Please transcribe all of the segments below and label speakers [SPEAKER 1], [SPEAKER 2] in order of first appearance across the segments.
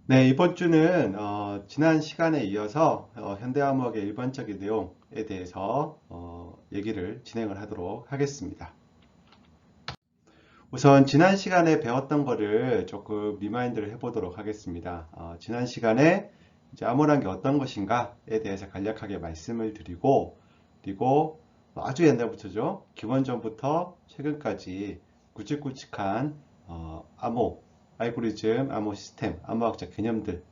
[SPEAKER 1] 네, 이번 주는 지난 시간에 이어서 현대암호학의 일반적인 내용에 대해서 얘기를 진행을 하도록 하겠습니다. 우선 지난 시간에 배웠던 거를 조금 리마인드를 해보도록 하겠습니다. 지난 시간에 이제 암호란 게 어떤 것인가에 대해서 간략하게 말씀을 드리고, 그리고 아주 옛날부터죠. 기원전부터 최근까지 굵직굵직한 암호, 알고리즘, 암호 시스템, 암호학적 개념들에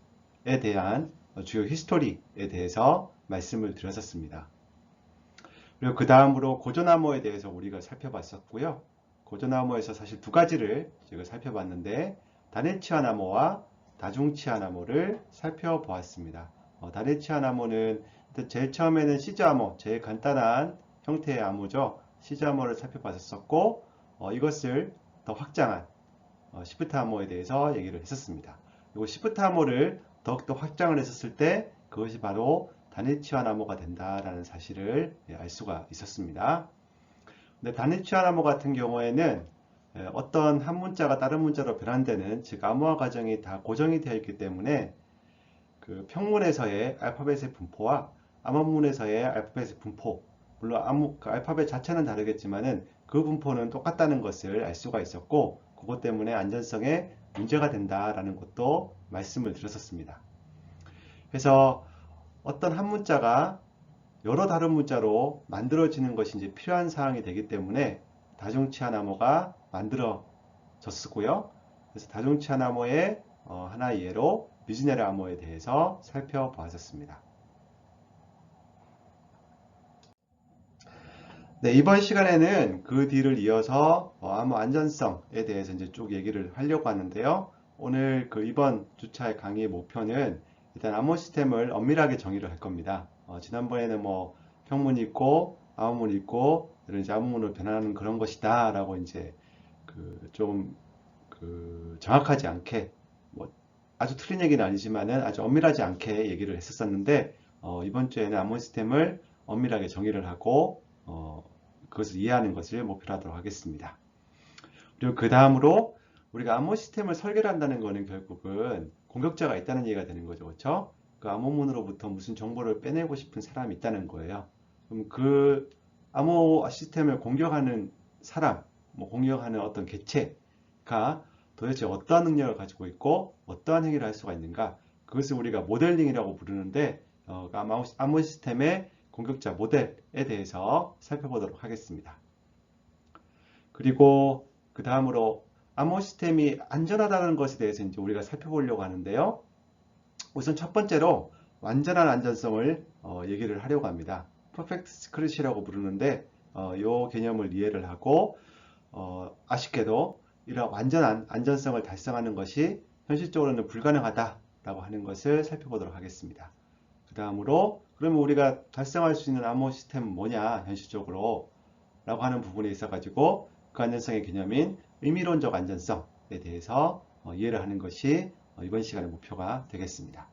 [SPEAKER 1] 대한 주요 히스토리에 대해서 말씀을 드렸었습니다. 그리고 그 다음으로 고전암호에 대해서 우리가 살펴봤었고요. 고전암호에서 사실 두 가지를 제가 살펴봤는데, 단일치환 암호와 다중치환 암호를 살펴보았습니다. 단일치환 암호는 제일 처음에는 시저 암호, 제일 간단한 형태의 암호죠. 시저 암호를 살펴봤었고, 이것을 더 확장한 시프트 암호에 대해서 얘기를 했었습니다. 그리고 시프트 암호를 더욱더 확장을 했었을 때 그것이 바로 단일치환 암호가 된다라는 사실을 알 수가 있었습니다. 근데 단일치환 암호 같은 경우에는 어떤 한 문자가 다른 문자로 변환되는, 즉 암호화 과정이 다 고정이 되어 있기 때문에 그 평문에서의 알파벳의 분포와 암호문에서의 알파벳의 분포, 물론 그 알파벳 자체는 다르겠지만은 그 분포는 똑같다는 것을 알 수가 있었고, 그것 때문에 안전성에 문제가 된다라는 것도 말씀을 드렸었습니다. 그래서 어떤 한 문자가 여러 다른 문자로 만들어지는 것이 이제 필요한 사항이 되기 때문에 다중치환 암호가 만들어졌고요. 그래서 다중치환 암호의 하나의 예로 미즈네르 암호에 대해서 살펴보았습니다. 네, 이번 시간에는 그 뒤를 이어서 암호 안전성에 대해서 이제 쭉 얘기를 하려고 하는데요. 오늘 그 이번 주차의 강의의 목표는 일단 암호 시스템을 엄밀하게 정의를 할 겁니다. 지난번에는 뭐 평문이 있고 암호문이 있고 이런 이제 암호문으로 변하는 그런 것이다 라고 이제 그 좀 그 정확하지 않게, 뭐 아주 틀린 얘기는 아니지만은 아주 엄밀하지 않게 얘기를 했었었는데, 이번 주에는 암호 시스템을 엄밀하게 정의를 하고 그것을 이해하는 것을 목표로 하도록 하겠습니다. 그리고 그 다음으로 우리가 암호 시스템을 설계를 한다는 것은 결국은 공격자가 있다는 얘기가 되는 거죠. 그렇죠? 그 암호문으로부터 무슨 정보를 빼내고 싶은 사람이 있다는 거예요. 그럼 그 암호 시스템을 공격하는 사람, 뭐 공격하는 어떤 개체가 도대체 어떠한 능력을 가지고 있고 어떠한 행위를 할 수가 있는가? 그것을 우리가 모델링이라고 부르는데, 그 암호 시스템의 공격자 모델에 대해서 살펴보도록 하겠습니다. 그리고 그 다음으로 암호 시스템이 안전하다는 것에 대해서 이제 우리가 살펴보려고 하는데요. 우선 첫 번째로 완전한 안전성을 얘기를 하려고 합니다. Perfect Secret이라고 부르는데 이 개념을 이해를 하고 아쉽게도 이런 완전한 안전성을 달성하는 것이 현실적으로는 불가능하다라고 하는 것을 살펴보도록 하겠습니다. 그 다음으로 그러면 우리가 달성할 수 있는 암호 시스템은 뭐냐 현실적으로 라고 하는 부분에 있어 가지고 그 안전성의 개념인 의미론적 안전성에 대해서 이해를 하는 것이 이번 시간의 목표가 되겠습니다.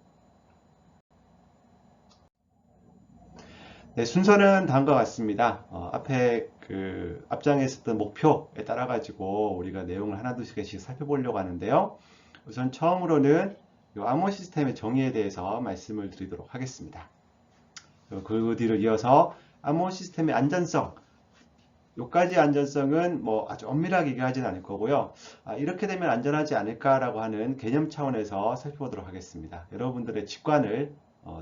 [SPEAKER 1] 네, 순서는 다음과 같습니다. 앞에 그 앞장에 있었던 목표에 따라 가지고 우리가 내용을 하나둘 개씩 살펴보려고 하는데요. 우선 처음으로는 이 암호 시스템의 정의에 대해서 말씀을 드리도록 하겠습니다. 그 뒤를 이어서 암호 시스템의 안전성, 요까지 안전성은 뭐 아주 엄밀하게 얘기하지는 않을 거고요. 이렇게 되면 안전하지 않을까라고 하는 개념 차원에서 살펴보도록 하겠습니다. 여러분들의 직관을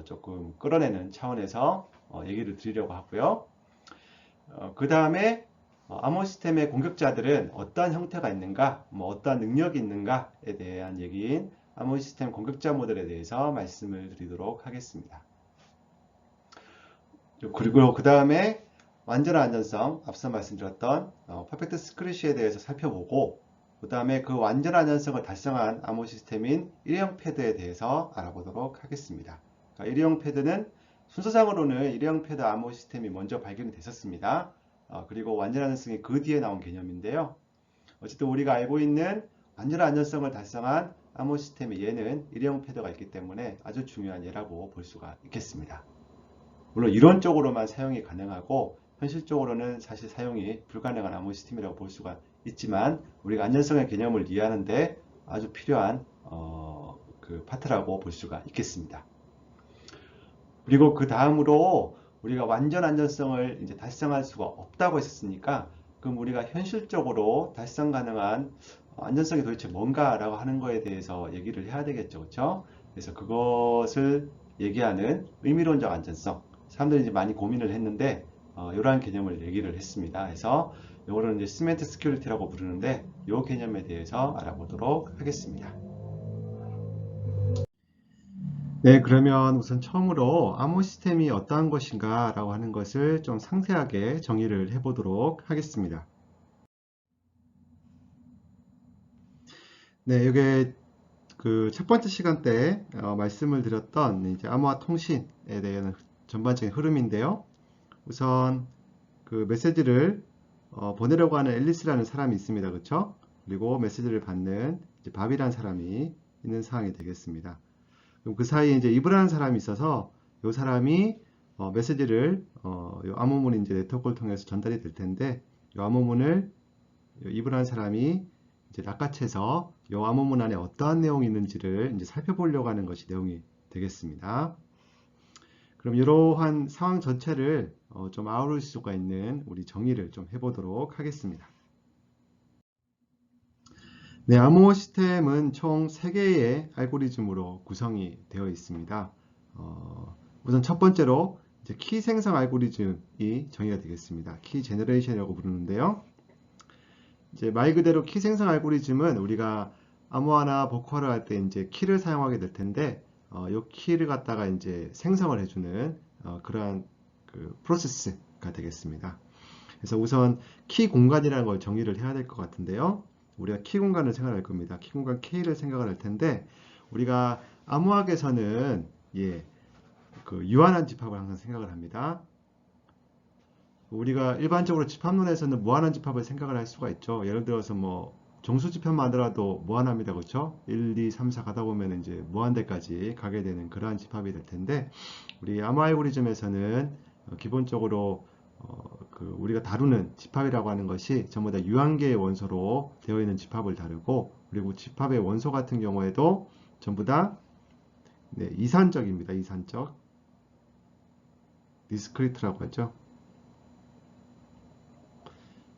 [SPEAKER 1] 조금 끌어내는 차원에서 얘기를 드리려고 하고요. 그 다음에 암호 시스템의 공격자들은 어떠한 형태가 있는가, 뭐 어떠한 능력이 있는가에 대한 얘기인 암호 시스템 공격자 모델에 대해서 말씀을 드리도록 하겠습니다. 그리고 그 다음에 완전한 안전성, 앞서 말씀드렸던 퍼펙트 스크래치에 대해서 살펴보고, 그 다음에 그 완전한 안전성을 달성한 암호 시스템인 일회용 패드에 대해서 알아보도록 하겠습니다. 그러니까 일회용 패드는 순서상으로는 일회용 패드 암호 시스템이 먼저 발견이 됐었습니다. 그리고 완전한 안전성이 그 뒤에 나온 개념인데요. 어쨌든 우리가 알고 있는 완전한 안전성을 달성한 암호 시스템의 예는 일회용 패드가 있기 때문에 아주 중요한 예라고 볼 수가 있겠습니다. 물론 이론적으로만 사용이 가능하고 현실적으로는 사실 사용이 불가능한 암호 시스템이라고 볼 수가 있지만, 우리가 안전성의 개념을 이해하는데 아주 필요한 그 파트라고 볼 수가 있겠습니다. 그리고 그 다음으로 우리가 완전 안전성을 이제 달성할 수가 없다고 했었으니까, 그럼 우리가 현실적으로 달성 가능한 안전성이 도대체 뭔가라고 하는 거에 대해서 얘기를 해야 되겠죠. 그렇죠? 그래서 그것을 얘기하는 의미론적 안전성. 사람들이 이제 많이 고민을 했는데, 이러한 개념을 얘기를 했습니다. 그래서 이거는 이제 시멘트 스큐리티라고 부르는데, 이 개념에 대해서 알아보도록 하겠습니다. 네, 그러면 우선 처음으로 암호 시스템이 어떠한 것인가 라고 하는 것을 좀 상세하게 정의를 해보도록 하겠습니다. 네, 이게 그 첫 번째 시간 때 말씀을 드렸던 이제 암호화 통신에 대한 전반적인 흐름인데요. 우선 그 메시지를 보내려고 하는 앨리스라는 사람이 있습니다. 그렇죠? 그리고 메시지를 받는 이제 밥이라는 사람이 있는 상황이 되겠습니다. 그럼 그 사이에 이제 이브라는 사람이 있어서 이 사람이 메시지를 이 암호문이 이제 네트워크를 통해서 전달이 될 텐데, 이 암호문을 이브라는 사람이 이제 낚아채서 이 암호문 안에 어떠한 내용이 있는지를 이제 살펴보려고 하는 것이 내용이 되겠습니다. 그럼 이러한 상황 전체를 좀 아우를 수가 있는 우리 정의를 좀 해보도록 하겠습니다. 네, 암호 시스템은 총 3개의 알고리즘으로 구성이 되어 있습니다. 우선 첫 번째로 이제 키 생성 알고리즘이 정의가 되겠습니다. 키 제너레이션이라고 부르는데요. 이제 말 그대로 키 생성 알고리즘은 우리가 암호화나 복호화를 할 때 이제 키를 사용하게 될 텐데, 이 키를 갖다가 이제 생성을 해주는 그러한 그 프로세스가 되겠습니다. 그래서 우선 키 공간이라는 걸 정의를 해야 될 것 같은데요. 우리가 키 공간을 생각할 겁니다. 키 공간 K를 생각을 할 텐데, 우리가 암호학에서는 그 유한한 집합을 항상 생각을 합니다. 우리가 일반적으로 집합론에서는 무한한 집합을 생각을 할 수가 있죠. 예를 들어서 뭐 정수 집합만 하더라도 무한합니다. 그렇죠? 1, 2, 3, 4 가다 보면 이제 무한대까지 가게 되는 그러한 집합이 될 텐데, 우리 암호 알고리즘에서는 기본적으로 그 우리가 다루는 집합이라고 하는 것이 전부 다 유한계의 원소로 되어 있는 집합을 다루고, 그리고 집합의 원소 같은 경우에도 전부 다 이산적입니다. 이산적. 디스크리트라고 하죠.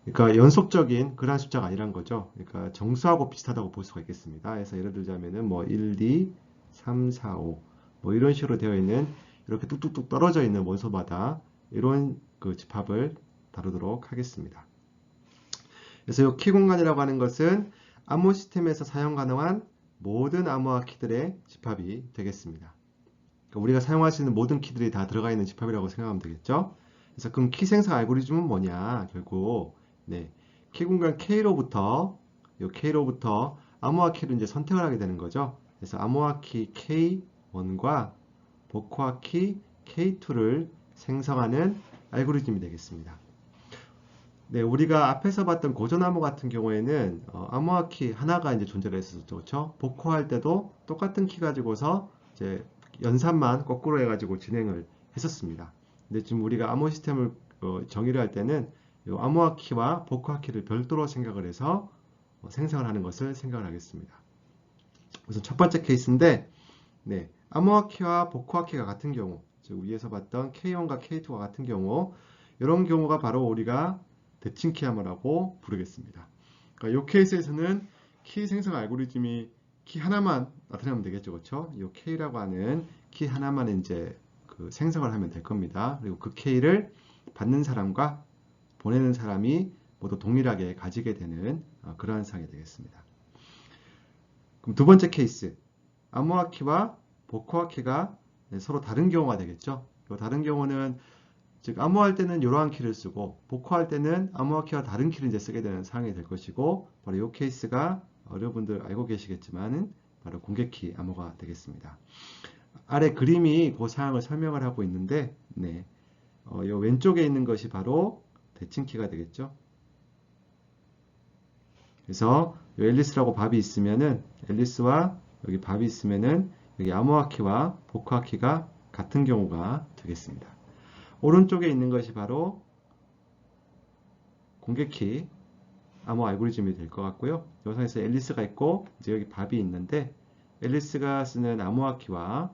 [SPEAKER 1] 그러니까 연속적인 그러한 숫자가 아니란 거죠. 그러니까 정수하고 비슷하다고 볼 수가 있겠습니다. 그래서 예를 들자면은 뭐 1, 2, 3, 4, 5 뭐 이런 식으로 되어 있는, 이렇게 뚝뚝뚝 떨어져 있는 원소마다 이런 그 집합을 다루도록 하겠습니다. 그래서 이 키 공간이라고 하는 것은 암호 시스템에서 사용 가능한 모든 암호화 키들의 집합이 되겠습니다. 그러니까 우리가 사용할 수 있는 모든 키들이 다 들어가 있는 집합이라고 생각하면 되겠죠. 그래서 그럼 키 생성 알고리즘은 뭐냐? 결국 키 공간 K로부터 암호화 키를 이제 선택을 하게 되는 거죠. 그래서 암호화 키 K1과 복호화 키 K2를 생성하는 알고리즘이 되겠습니다. 네, 우리가 앞에서 봤던 고전암호 같은 경우에는 암호화 키 하나가 이제 존재를 했었죠. 그렇죠? 복호할 때도 똑같은 키 가지고서 이제 연산만 거꾸로 해가지고 진행을 했었습니다. 근데 지금 우리가 암호 시스템을 정의를 할 때는 이 암호화 키와 복호화 키를 별도로 생각을 해서 생성을 하는 것을 생각을 하겠습니다. 우선 첫 번째 케이스인데, 암호화 키와 복호화 키가 같은 경우, 즉 위에서 봤던 K1과 K2가 같은 경우, 이런 경우가 바로 우리가 대칭키 암호라고 부르겠습니다. 그러니까 이 케이스에서는 키 생성 알고리즘이 키 하나만 나타내면 되겠죠, 그렇죠? 이 K라고 하는 키 하나만 이제 그 생성을 하면 될 겁니다. 그리고 그 K를 받는 사람과 보내는 사람이 모두 동일하게 가지게 되는 그러한 상황이 되겠습니다. 그럼 두 번째 케이스, 암호화 키와 복호화 키가 서로 다른 경우가 되겠죠. 다른 경우는 즉 암호할 때는 이러한 키를 쓰고 복호할 때는 암호화 키와 다른 키를 이제 쓰게 되는 상황이 될 것이고, 바로 이 케이스가 여러분들 알고 계시겠지만은 바로 공개키 암호가 되겠습니다. 아래 그림이 그 사항을 설명을 하고 있는데, 이 왼쪽에 있는 것이 바로 대칭키가 되겠죠. 그래서 앨리스라고 밥이 있으면은 앨리스와 여기 밥이 있으면은 여기 암호화 키와 복호화 키가 같은 경우가 되겠습니다. 오른쪽에 있는 것이 바로 공개키 암호 알고리즘이 될 것 같고요. 여기서 앨리스가 있고 이제 여기 밥이 있는데, 앨리스가 쓰는 암호화 키와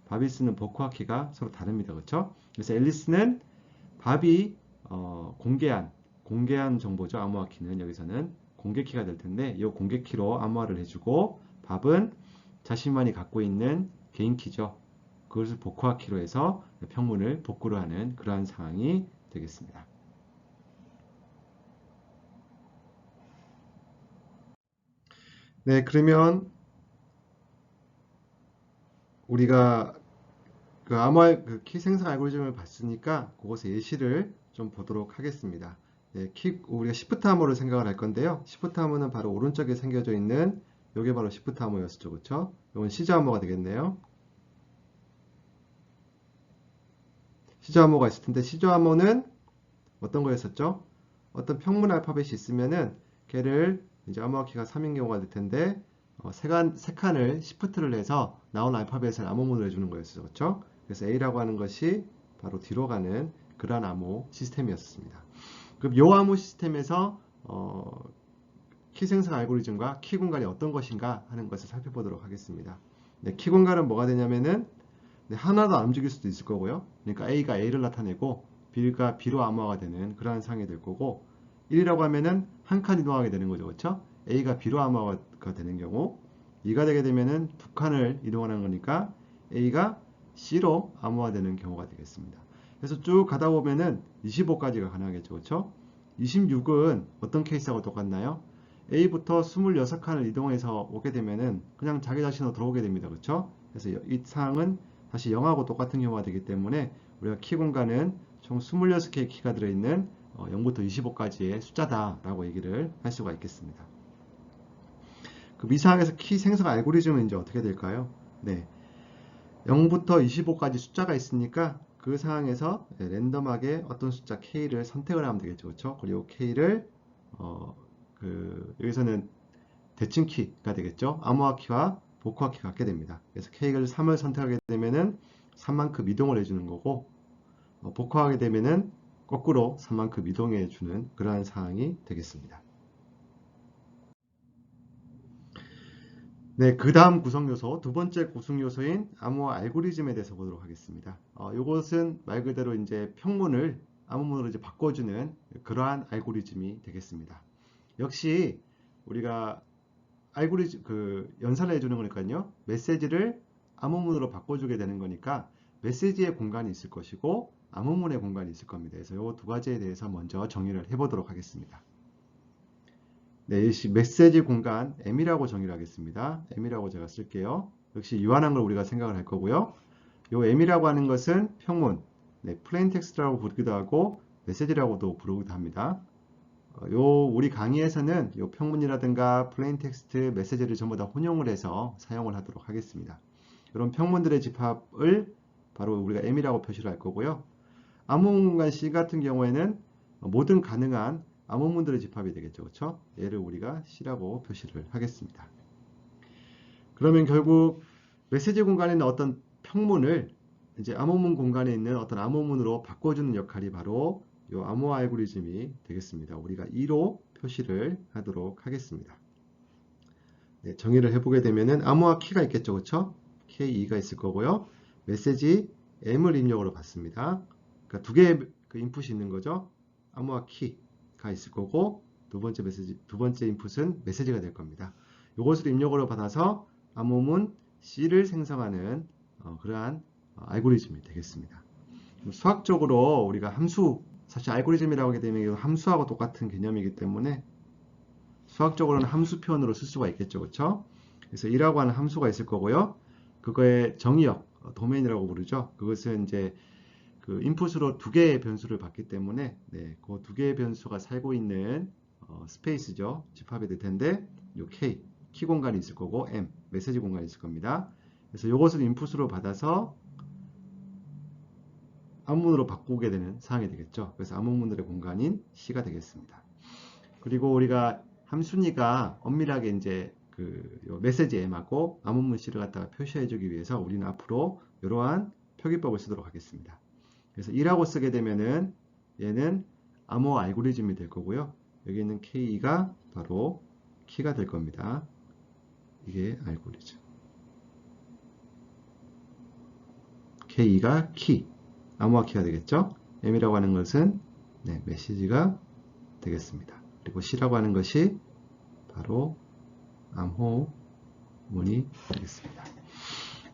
[SPEAKER 1] 밥이 쓰는 복호화 키가 서로 다릅니다. 그렇죠? 그래서 앨리스는 밥이 공개한 정보죠. 암호화 키는 여기서는 공개 키가 될 텐데 이 공개 키로 암호화를 해주고 밥은 자신만이 갖고 있는 개인 키죠. 그것을 복호화 키로 해서 평문을 복구를 하는 그러한 상황이 되겠습니다. 네, 그러면 우리가 그 암호화 키 생성 알고리즘을 봤으니까 그것의 예시를 좀 보도록 하겠습니다. 네, 우리가 시프트 암호를 생각을 할 건데요. 시프트 암호는 바로 오른쪽에 생겨져 있는 이게 바로 시프트 암호였었죠. 그렇죠? 이건 시저 암호가 되겠네요. 시저 암호가 있을 텐데 시저 암호는 어떤 거였었죠? 어떤 평문 알파벳이 있으면은 걔를 이제 암호화 키가 3인 경우가 될 텐데 세 칸을 시프트를 해서 나온 알파벳을 암호문으로 해주는 거였죠. 그렇죠? 그래서 A라고 하는 것이 바로 뒤로 가는 그러한 암호 시스템이었습니다. 그럼 요 암호 시스템에서 키 생성 알고리즘과 키 공간이 어떤 것인가 하는 것을 살펴보도록 하겠습니다. 네, 키 공간은 뭐가 되냐면은 하나도 안 움직일 수도 있을 거고요. 그러니까 A가 A를 나타내고 B가 B로 암호화가 되는 그러한 상황이 될 거고 1이라고 하면은 한 칸 이동하게 되는 거죠. 그렇죠? A가 B로 암호화가 되는 경우 2가 되게 되면은 두 칸을 이동하는 거니까 A가 C로 암호화되는 경우가 되겠습니다. 그래서 쭉 가다 보면은 25까지가 가능하겠죠. 그렇죠? 26은 어떤 케이스하고 똑같나요? A부터 26칸을 이동해서 오게 되면은 그냥 자기 자신으로 들어오게 됩니다. 그렇죠? 그래서 이 사항은 다시 0하고 똑같은 경우가 되기 때문에 우리가 키 공간은 총 26개의 키가 들어있는 0부터 25까지의 숫자다라고 얘기를 할 수가 있겠습니다. 그 미사학에서 키 생성 알고리즘은 이제 어떻게 될까요? 네, 0부터 25까지 숫자가 있으니까 그 상황에서 랜덤하게 어떤 숫자 K를 선택을 하면 되겠죠. 그렇죠? 그리고 K를 여기서는 대칭 키가 되겠죠. 암호화 키와 복호화 키가 같게 됩니다. 그래서 K를 3을 선택하게 되면은 3만큼 이동을 해주는 거고 복호하게 되면은 거꾸로 3만큼 이동해 주는 그러한 상황이 되겠습니다. 네, 그 다음 구성 요소, 두 번째 구성 요소인 암호화 알고리즘에 대해서 보도록 하겠습니다. 이것은 말 그대로 이제 평문을 암호문으로 이제 바꿔주는 그러한 알고리즘이 되겠습니다. 역시 우리가 알고리즘 연산을 해주는 거니까요. 메시지를 암호문으로 바꿔주게 되는 거니까 메시지의 공간이 있을 것이고 암호문의 공간이 있을 겁니다. 그래서 이 두 가지에 대해서 먼저 정의를 해보도록 하겠습니다. 네, 이 메시지 공간 M이라고 정의를 하겠습니다. M이라고 제가 쓸게요. 역시 유한한 걸 우리가 생각을 할 거고요. 이 M이라고 하는 것은 평문, 네, 플레인 텍스트라고 부르기도 하고 메시지라고도 부르기도 합니다. 우리 강의에서는 요 평문이라든가 플레인 텍스트, 메시지를 전부 다 혼용을 해서 사용을 하도록 하겠습니다. 이런 평문들의 집합을 바로 우리가 M이라고 표시를 할 거고요. 암호문간 C 같은 경우에는 모든 가능한 암호문들의 집합이 되겠죠. 그렇죠? 얘를 우리가 C라고 표시를 하겠습니다. 그러면 결국 메시지 공간에 있는 어떤 평문을 이제 암호문 공간에 있는 어떤 암호문으로 바꿔주는 역할이 바로 이 암호 알고리즘이 되겠습니다. 우리가 2로 표시를 하도록 하겠습니다. 네, 정의를 해보게 되면은 암호화 키가 있겠죠. 그렇죠? K2가 있을 거고요. 메시지 M을 입력으로 받습니다. 그러니까 두 개의 그 인풋이 있는 거죠. 암호화 키가 있을 거고 두 번째 인풋은 메시지가 될 겁니다. 이것을 입력으로 받아서 암호문 C를 생성하는 그러한 알고리즘이 되겠습니다. 수학적으로 우리가 사실 알고리즘이라고 하게 되면 함수하고 똑같은 개념이기 때문에 수학적으로는 함수 표현으로 쓸 수가 있겠죠. 그렇죠? 그래서 1이라고 하는 함수가 있을 거고요. 그거의 정의역, 도메인이라고 부르죠. 그것은 이제 그 인풋으로 두 개의 변수를 받기 때문에 네, 그 두 개의 변수가 살고 있는 스페이스죠. 집합이 될 텐데 요 K, 키 공간이 있을 거고 M, 메시지 공간이 있을 겁니다. 그래서 이것을 인풋으로 받아서 암문으로 바꾸게 되는 사항이 되겠죠. 그래서 암호문들의 공간인 C가 되겠습니다. 그리고 우리가 함순위가 엄밀하게 이제 메시지 M하고 암호문 C를 갖다가 표시해 주기 위해서 우리는 앞으로 이러한 표기법을 쓰도록 하겠습니다. 그래서 2라고 쓰게 되면은 얘는 암호 알고리즘이 될 거고요. 여기 있는 K가 바로 키가 될 겁니다. 이게 알고리즘. K가 키, 암호화 키가 되겠죠. M이라고 하는 것은 네, 메시지가 되겠습니다. 그리고 C라고 하는 것이 바로 암호문이 되겠습니다.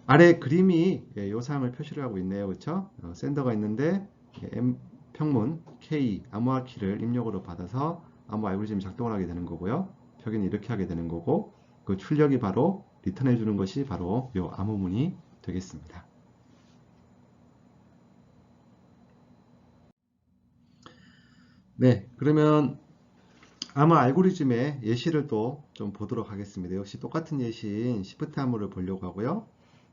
[SPEAKER 1] 아래 그림이 이 사항을 표시를 하고 있네요. 그렇죠? 센더가 있는데 M 평문 K 암호화 키를 입력으로 받아서 암호 알고리즘이 작동을 하게 되는 거고요. 표기는 이렇게 하게 되는 거고 그 출력이 바로 리턴해 주는 것이 바로 이 암호문이 되겠습니다. 네, 그러면 암호 알고리즘의 예시를 또 좀 보도록 하겠습니다. 역시 똑같은 예시인 시프트 암호를 보려고 하고요.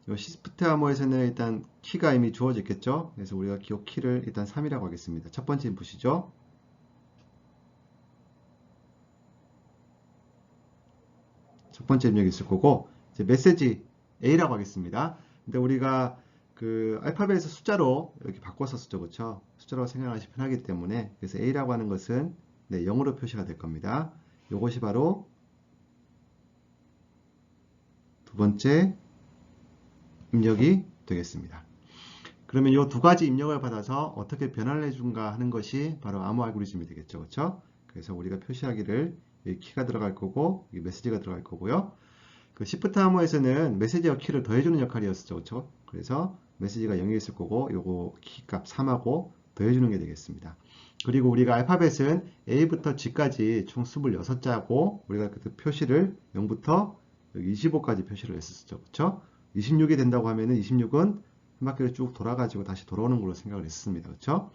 [SPEAKER 1] 이 시프트 암호에서는 일단 키가 이미 주어졌겠죠. 그래서 우리가 기억 키를 일단 3이라고 하겠습니다. 첫 번째 인풋이죠. 첫 번째 입력이 있을 거고 이제 메시지 A라고 하겠습니다. 근데 우리가 그 알파벳에서 숫자로 이렇게 바꿨었죠. 그렇죠? 숫자로 생각하시 편하기 때문에 그래서 A라고 하는 것은 네, 0으로 표시가 될 겁니다. 이것이 바로 두 번째 입력이 되겠습니다. 그러면 이 두 가지 입력을 받아서 어떻게 변화를 해준가 하는 것이 바로 암호 알고리즘이 되겠죠. 그렇죠? 그래서 우리가 표시하기를 여기 키가 들어갈 거고 여기 메시지가 들어갈 거고요. 그 시프트 암호에서는 메시지와 키를 더해주는 역할이었죠. 그렇죠? 그래서 메시지가 0이 있을 거고 요거 키값 3하고 더해주는 게 되겠습니다. 그리고 우리가 알파벳은 A부터 G까지 총 26자고 우리가 그 표시를 0부터 25까지 표시를 했었죠. 그렇죠? 26이 된다고 하면은 26은 한 바퀴를 쭉 돌아가지고 다시 돌아오는 걸로 생각을 했습니다. 그렇죠?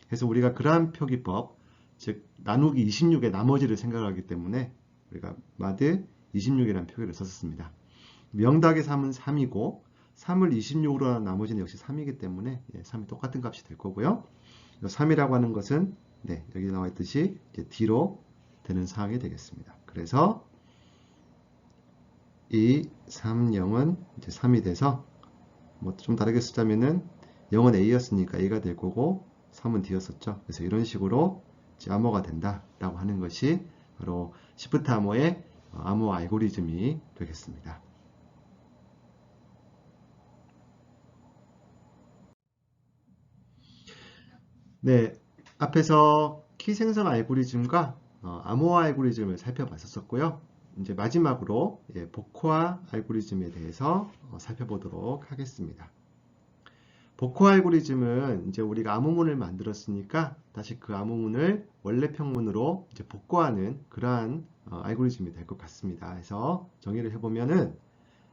[SPEAKER 1] 그래서 우리가 그라함 표기법, 즉 나누기 26의 나머지를 생각하기 때문에 우리가 마드 26이라는 표기를 썼습니다. 명닭의 3은 3이고 3을 26으로 하는 나머지는 역시 3이기 때문에 3이 똑같은 값이 될 거고요. 3이라고 하는 것은 네, 여기 나와 있듯이 이제 D로 되는 사항이 되겠습니다. 그래서 이 3, 0은 이제 3이 돼서 뭐 좀 다르게 쓰자면은 0은 A였으니까 A가 될 거고 3은 D였었죠. 그래서 이런 식으로 암호가 된다라고 하는 것이 바로 시프트 암호의 암호 알고리즘이 되겠습니다. 네, 앞에서 키 생성 알고리즘과 암호화 알고리즘을 살펴봤었고요. 이제 마지막으로 복호화 알고리즘에 대해서 살펴보도록 하겠습니다. 복호 알고리즘은 이제 우리가 암호문을 만들었으니까 다시 그 암호문을 원래 평문으로 이제 복구하는 그러한 알고리즘이 될 것 같습니다. 그래서 정의를 해보면은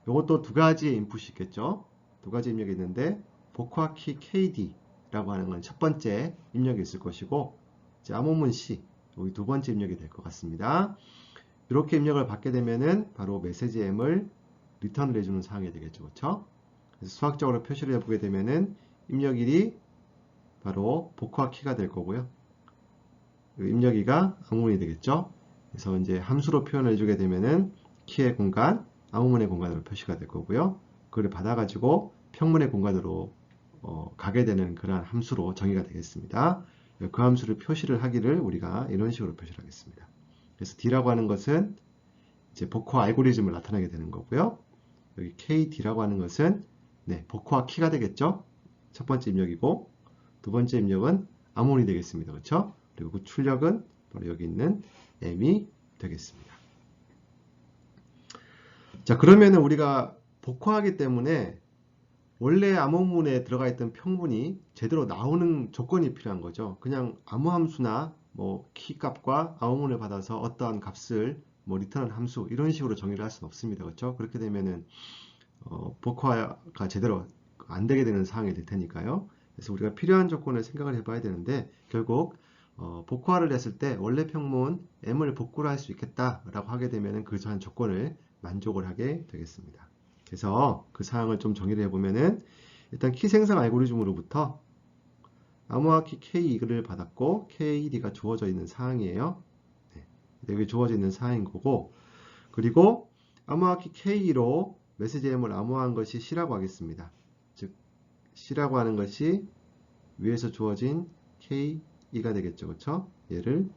[SPEAKER 1] 이것도 두 가지의 인풋이 있겠죠. 두 가지 입력이 있는데 복화 키 KD라고 하는 건 첫 번째 입력이 있을 것이고 이제 암호문 C 여기 두 번째 입력이 될 것 같습니다. 이렇게 입력을 받게 되면은 바로 메시지 M을 리턴을 해주는 사항이 되겠죠. 그렇죠? 그래서 수학적으로 표시를 해보게 되면은 입력일이 바로 복화 키가 될 거고요. 입력이가 암호문이 되겠죠. 그래서 이제 함수로 표현을 해주게 되면은 키의 공간, 암호문의 공간으로 표시가 될 거고요. 그걸 받아가지고 평문의 공간으로 가게 되는 그러한 함수로 정의가 되겠습니다. 그 함수를 표시를 하기를 우리가 이런 식으로 표시를 하겠습니다. 그래서 D라고 하는 것은 이제 복화 알고리즘을 나타내게 되는 거고요. 여기 KD라고 하는 것은 네, 복화 키가 되겠죠. 첫 번째 입력이고 두 번째 입력은 암호문이 되겠습니다. 그렇죠? 그리고 그 출력은 바로 여기 있는 M이 되겠습니다. 자, 그러면은 우리가 복화하기 때문에 원래 암호문에 들어가 있던 평문이 제대로 나오는 조건이 필요한 거죠. 그냥 아무 함수나 뭐 키값과 암호문을 받아서 어떠한 값을 뭐 리턴한 함수 이런 식으로 정의를 할 수는 없습니다. 그렇죠? 그렇게 되면은 복화가 제대로 안 되게 되는 상황이 될 테니까요. 그래서 우리가 필요한 조건을 생각을 해봐야 되는데 결국 복화를 했을 때 원래 평문 m을 복구를 할 수 있겠다라고 하게 되면은 그 전 조건을 만족을 하게 되겠습니다. 그래서 그 사항을 좀 정의를 해보면은 일단 키 생성 알고리즘으로부터 암호화 키 K2를 받았고 KD가 주어져 있는 사항이에요. 네, 여기 주어져 있는 사항인 거고 그리고 암호화 키 K2로 메시지 M을 암호화한 것이 C라고 하겠습니다. 즉 C라고 하는 것이 위에서 주어진 K2가 되겠죠. 그렇죠? 얘를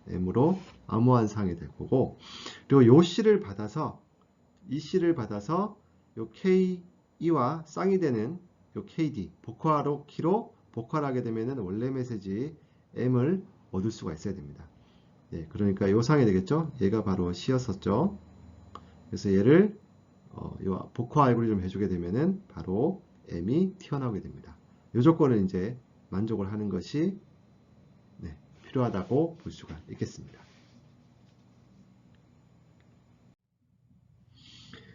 [SPEAKER 1] M으로 암호한 사항이 될 거고 그리고 요 C를 받아서 이 C를 받아서 요 K2와 쌍이 되는 요 KD 복화로 키로 복화를 하게 되면은 원래 메시지 M을 얻을 수가 있어야 됩니다. 예, 그러니까 요 상이 되겠죠. 얘가 바로 C였었죠. 그래서 얘를 요 복화 알고리즘 해주게 되면은 바로 M이 튀어나오게 됩니다. 요 조건을 이제 만족을 하는 것이 네, 필요하다고 볼 수가 있겠습니다.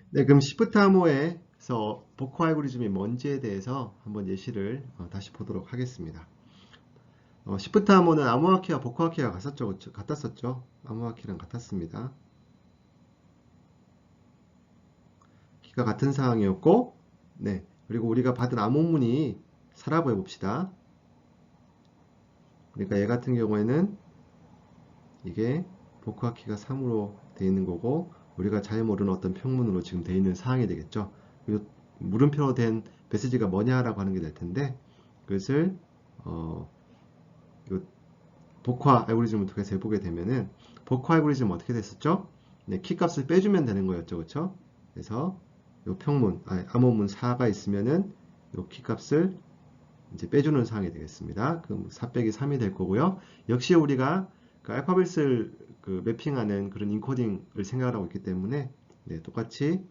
[SPEAKER 1] 네, 그럼 시프트 암호에서 복화 알고리즘이 뭔지에 대해서 한번 예시를 다시 보도록 하겠습니다. 시프트 암호는 암호화 키와 복화 키가 같았었죠. 암호화 키랑 같았습니다. 키가 같은 상황이었고, 네, 그리고 우리가 받은 암호문이 4라고 해봅시다. 그러니까 얘 같은 경우에는 이게 복화 키가 3으로 되어 있는 거고, 우리가 잘 모르는 어떤 평문으로 지금 되어 있는 상황이 되겠죠. 그리고 물음표로 된 메시지가 뭐냐라고 하는 게 될 텐데, 그것을 요 복화 알고리즘을 통해서 해보게 되면은 복화 알고리즘 어떻게 됐었죠? 네, 키 값을 빼주면 되는 거였죠, 그렇죠? 그래서 요 평문, 암호문 4가 있으면은 요 키 값을 이제 빼주는 상황이 되겠습니다. 그럼 4 빼기 3이 될 거고요. 역시 우리가 그 알파벳을 그 매핑하는 그런 인코딩을 생각하고 있기 때문에 네, 똑같이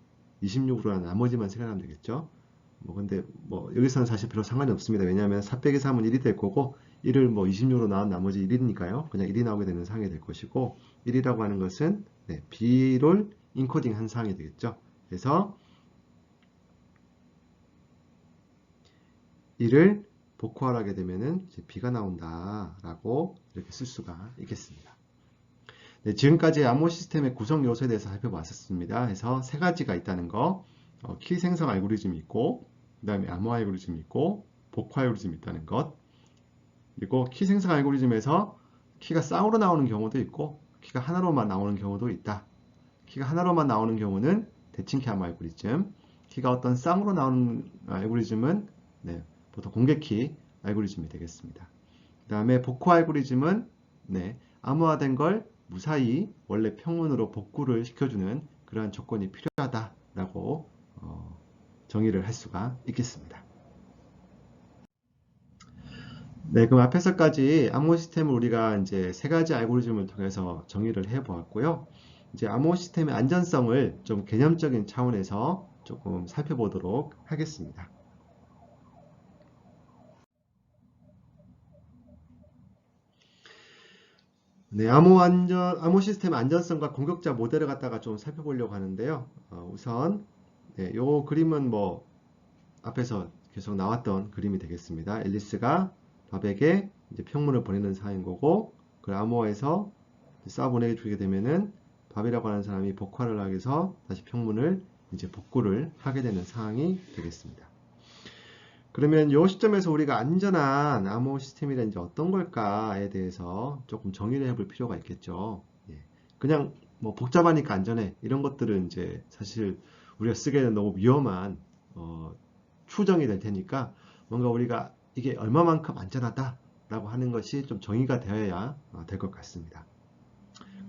[SPEAKER 1] 26으로 한 나머지만 생각하면 되겠죠. 뭐 근데 뭐 여기서는 사실 별로 상관이 없습니다. 왜냐하면 4 빼기 3은 1이 될 거고 1을 뭐 26으로 나온 나머지 1이니까요. 그냥 1이 나오게 되는 상황이 될 것이고 1이라고 하는 것은 네, B를 인코딩 한 상황이 되겠죠. 그래서 1을 복호하게 되면은 이제 B가 나온다라고 이렇게 쓸 수가 있겠습니다. 네, 지금까지 암호 시스템의 구성 요소에 대해서 살펴봤었습니다. 그래서 세 가지가 있다는 거, 키 생성 알고리즘이 있고, 그 다음에 암호 알고리즘이 있고, 복화 알고리즘이 있다는 것. 그리고 키 생성 알고리즘에서 키가 쌍으로 나오는 경우도 있고, 키가 하나로만 나오는 경우도 있다. 키가 하나로만 나오는 경우는 대칭키 암호 알고리즘, 키가 어떤 쌍으로 나오는 알고리즘은 네, 보통 공개키 알고리즘이 되겠습니다. 그 다음에 복화 알고리즘은 네, 암호화된 걸 무사히 원래 평문으로 복구를 시켜주는 그러한 조건이 필요하다라고 정의를 할 수가 있겠습니다. 네, 그럼 앞에서까지 암호 시스템을 우리가 이제 세 가지 알고리즘을 통해서 정의를 해 보았고요. 이제 암호 시스템의 안전성을 좀 개념적인 차원에서 조금 살펴보도록 하겠습니다. 네, 암호 시스템 안전성과 공격자 모델을 갖다가 좀 살펴보려고 하는데요. 우선 네, 요 그림은 뭐 앞에서 계속 나왔던 그림이 되겠습니다. 앨리스가 밥에게 이제 평문을 보내는 사인 거고, 그 암호화해서 쏴 보내주게 되면은 밥이라고 하는 사람이 복화를 하기 위해서 다시 평문을 이제 복구를 하게 되는 상황이 되겠습니다. 그러면 이 시점에서 우리가 안전한 암호 시스템이란 이제 어떤 걸까에 대해서 조금 정의를 해볼 필요가 있겠죠. 예. 그냥 뭐 복잡하니까 안전해 이런 것들은 이제 사실 우리가 쓰기에는 너무 위험한 추정이 될 테니까 뭔가 우리가 이게 얼마만큼 안전하다라고 하는 것이 좀 정의가 되어야 될 것 같습니다.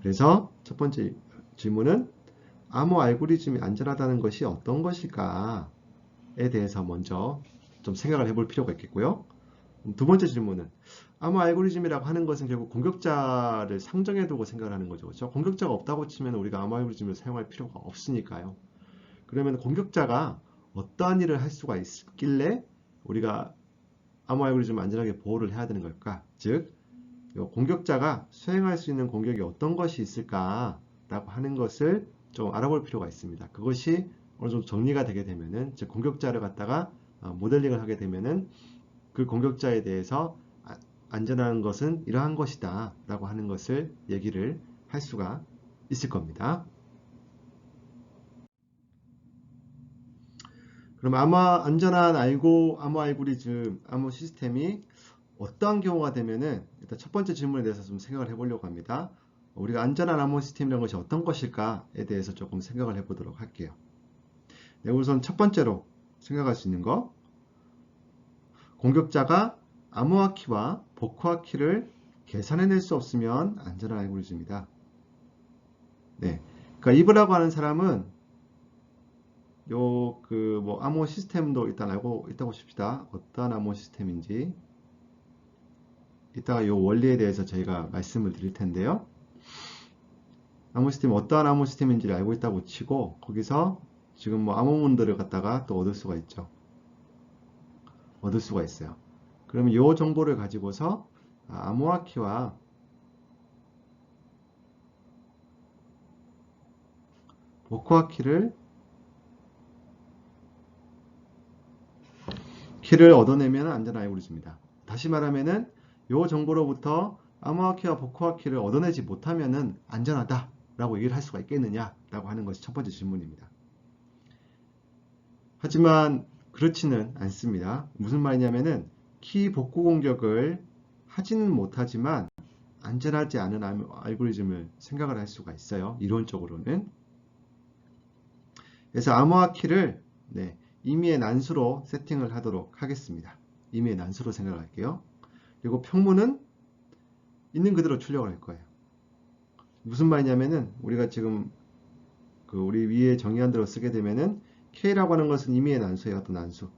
[SPEAKER 1] 그래서 첫 번째 질문은 암호 알고리즘이 안전하다는 것이 어떤 것일까에 대해서 먼저 좀 생각을 해볼 필요가 있겠고요. 두 번째 질문은 암호 알고리즘이라고 하는 것은 결국 공격자를 상정해 두고 생각을 하는 거죠. 그렇죠? 공격자가 없다고 치면 우리가 암호 알고리즘을 사용할 필요가 없으니까요. 그러면 공격자가 어떠한 일을 할 수가 있길래 우리가 암호 알고리즘을 안전하게 보호를 해야 되는 걸까? 즉, 공격자가 수행할 수 있는 공격이 어떤 것이 있을까라고 하는 것을 좀 알아볼 필요가 있습니다. 그것이 어느 정도 정리가 되게 되면은, 즉 공격자를 갖다가 모델링을 하게 되면은 그 공격자에 대해서 안전한 것은 이러한 것이다 라고 하는 것을 얘기를 할 수가 있을 겁니다. 그럼 안전한 암호 알고리즘, 암호 시스템이 어떠한 경우가 되면은 일단 첫 번째 질문에 대해서 좀 생각을 해보려고 합니다. 우리가 안전한 암호 시스템이라는 것이 어떤 것일까에 대해서 조금 생각을 해보도록 할게요. 네, 우선 첫 번째로 생각할 수 있는 거, 공격자가 암호화 키와 복호화 키를 계산해낼 수 없으면 안전한 알고리즘이다. 네, 그러니까 이브라고 하는 사람은 요 그 뭐 암호 시스템도 일단 알고 있다고 칩시다. 어떠한 암호 시스템인지 이따가 요 원리에 대해서 저희가 말씀을 드릴 텐데요. 암호 시스템 어떠한 암호 시스템인지를 알고 있다고 치고 거기서 지금 뭐 암호문들을 갖다가 또 얻을 수가 있죠. 얻을 수가 있어요. 그러면 요 정보를 가지고서 암호화 키와 복호화 키를 얻어내면 안전한 알고리즘입니다. 다시 말하면은 요 정보로부터 암호화 키와 복호화 키를 얻어내지 못하면은 안전하다 라고 얘기를 할 수가 있겠느냐 라고 하는 것이 첫 번째 질문입니다. 하지만 그렇지는 않습니다. 무슨 말이냐면은 키 복구 공격을 하지는 못하지만 안전하지 않은 알고리즘을 생각을 할 수가 있어요. 이론적으로는. 그래서 암호화 키를 임의의 난수로 세팅을 하도록 하겠습니다. 임의의 난수로 생각할게요. 그리고 평문은 있는 그대로 출력을 할 거예요. 무슨 말이냐면은 우리가 지금 우리 위에 정의한 대로 쓰게 되면은 K라고 하는 것은 임의의 난수예요. 어떤 난수.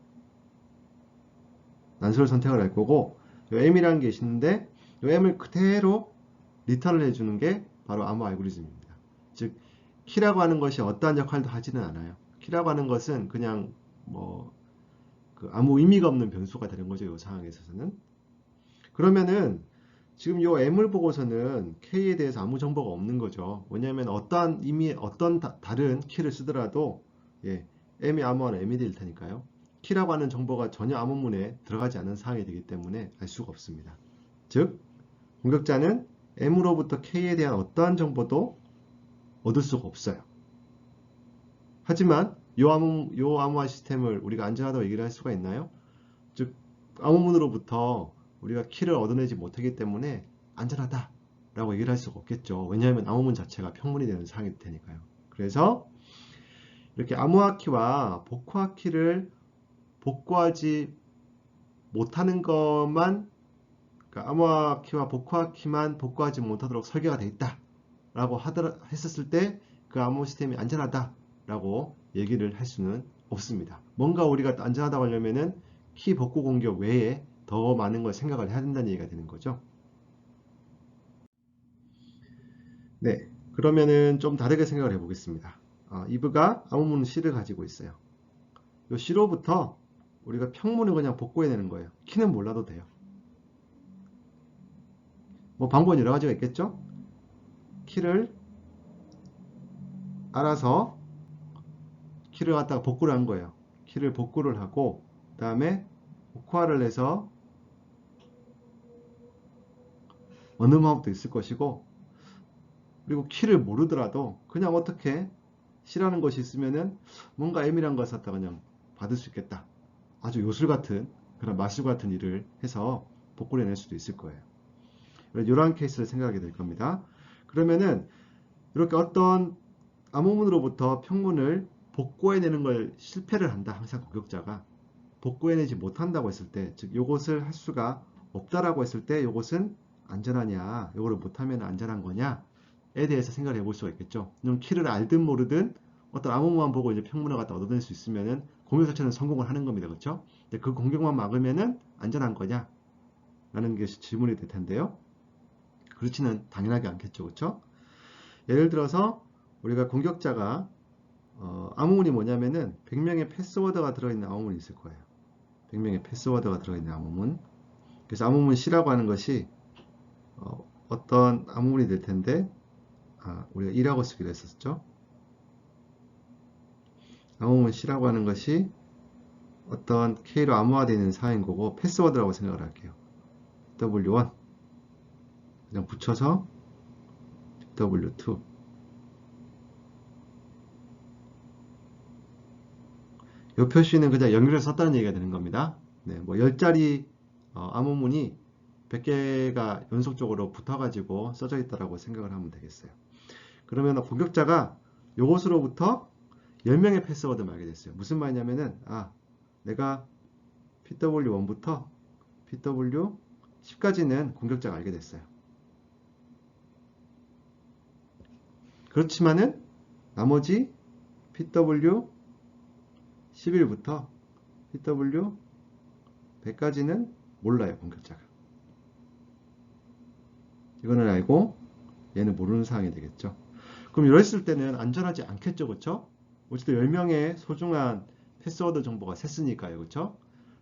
[SPEAKER 1] 난수를 선택을 할 거고 M이라는 게 있는데 이 M을 그대로 리턴을 해주는 게 바로 암호 알고리즘입니다. 즉 키라고 하는 것이 어떠한 역할도 하지는 않아요. 키라고 하는 것은 그냥 아무 의미가 없는 변수가 되는 거죠. 이 상황에 있어서는. 그러면은 지금 이 M을 보고서는 K에 대해서 아무 정보가 없는 거죠. 왜냐하면 어떠한 다른 키를 쓰더라도 M이 암호화는 M이 될 테니까요. 키라고 하는 정보가 전혀 암호문에 들어가지 않은 상황이 되기 때문에 알 수가 없습니다. 즉 공격자는 M으로부터 K에 대한 어떠한 정보도 얻을 수가 없어요. 하지만 요 암호화 시스템을 우리가 안전하다고 얘기를 할 수가 있나요? 즉 암호문으로부터 우리가 키를 얻어내지 못하기 때문에 안전하다 라고 얘기를 할 수가 없겠죠. 왜냐하면 암호문 자체가 평문이 되는 상황이 될 테니까요. 그래서 이렇게 암호화 키와 복호화 키를 복구하지 못하는 것만, 그러니까 암호화 키와 복호화 키만 복구하지 못하도록 설계가 되어 있다 라고 했었을 때 그 암호 시스템이 안전하다 라고 얘기를 할 수는 없습니다. 뭔가 우리가 안전하다고 하려면은 키 복구 공격 외에 더 많은 걸 생각을 해야 된다는 얘기가 되는 거죠. 네, 그러면은 좀 다르게 생각을 해보겠습니다. 이브가 암호문 C를 가지고 있어요. 이 C로부터 우리가 평문을 그냥 복구해내는 거예요. 키는 몰라도 돼요. 뭐 방법은 여러 가지가 있겠죠? 키를 알아서 키를 갖다가 복구를 한 거예요. 키를 복구를 하고 그 다음에 복화를 해서 어느 방법도 있을 것이고, 그리고 키를 모르더라도 그냥 어떻게 C라는 것이 있으면은 뭔가 M이란 것을 갖다가 그냥 받을 수 있겠다. 아주 요술 같은 그런 마술 같은 일을 해서 복구를 해낼 수도 있을 거예요. 이러한 케이스를 생각하게 될 겁니다. 그러면은 이렇게 어떤 암호문으로부터 평문을 복구해내는 걸 실패를 한다. 항상 공격자가 복구해내지 못한다고 했을 때, 즉 이것을 할 수가 없다라고 했을 때 이것은 안전하냐, 이거를 못하면 안전한 거냐에 대해서 생각을 해볼 수가 있겠죠. 그럼 키를 알든 모르든 어떤 암호문만 보고 이제 평문을 갖다 얻어낼 수 있으면은 공격 자체는 성공을 하는 겁니다. 그렇죠? 근데 그 공격만 막으면은 안전한 거냐? 라는 게 질문이 될 텐데요. 그렇지는 당연하게 않겠죠. 그렇죠? 예를 들어서 우리가 공격자가 암호문이 뭐냐면은 100명의 패스워드가 들어있는 암호문이 있을 거예요. 100명의 패스워드가 들어있는 암호문. 그래서 암호문 C라고 하는 것이 어떤 암호문이 될 텐데, 우리가 2라고 쓰기로 했었죠. 암호문 C라고 하는 것이 어떤 K로 암호화되어 있는 사인 거고 패스워드라고 생각을 할게요. W1 그냥 붙여서 W2 이 표시는 그냥 연결해서 썼다는 얘기가 되는 겁니다. 네, 뭐 10자리 암호문이 100개가 연속적으로 붙어가지고 써져 있다라고 생각을 하면 되겠어요. 그러면 공격자가 요것으로부터 10명의 패스워드를 알게 됐어요. 무슨 말이냐면은 내가 PW1부터 PW10까지는 공격자가 알게 됐어요. 그렇지만은 나머지 PW 11부터 PW 100까지는 몰라요, 공격자가. 이거는 알고 얘는 모르는 상황이 되겠죠. 그럼 이랬을 때는 안전하지 않겠죠, 그쵸? 어쨌든 10명의 소중한 패스워드 정보가 샜으니까요, 그쵸?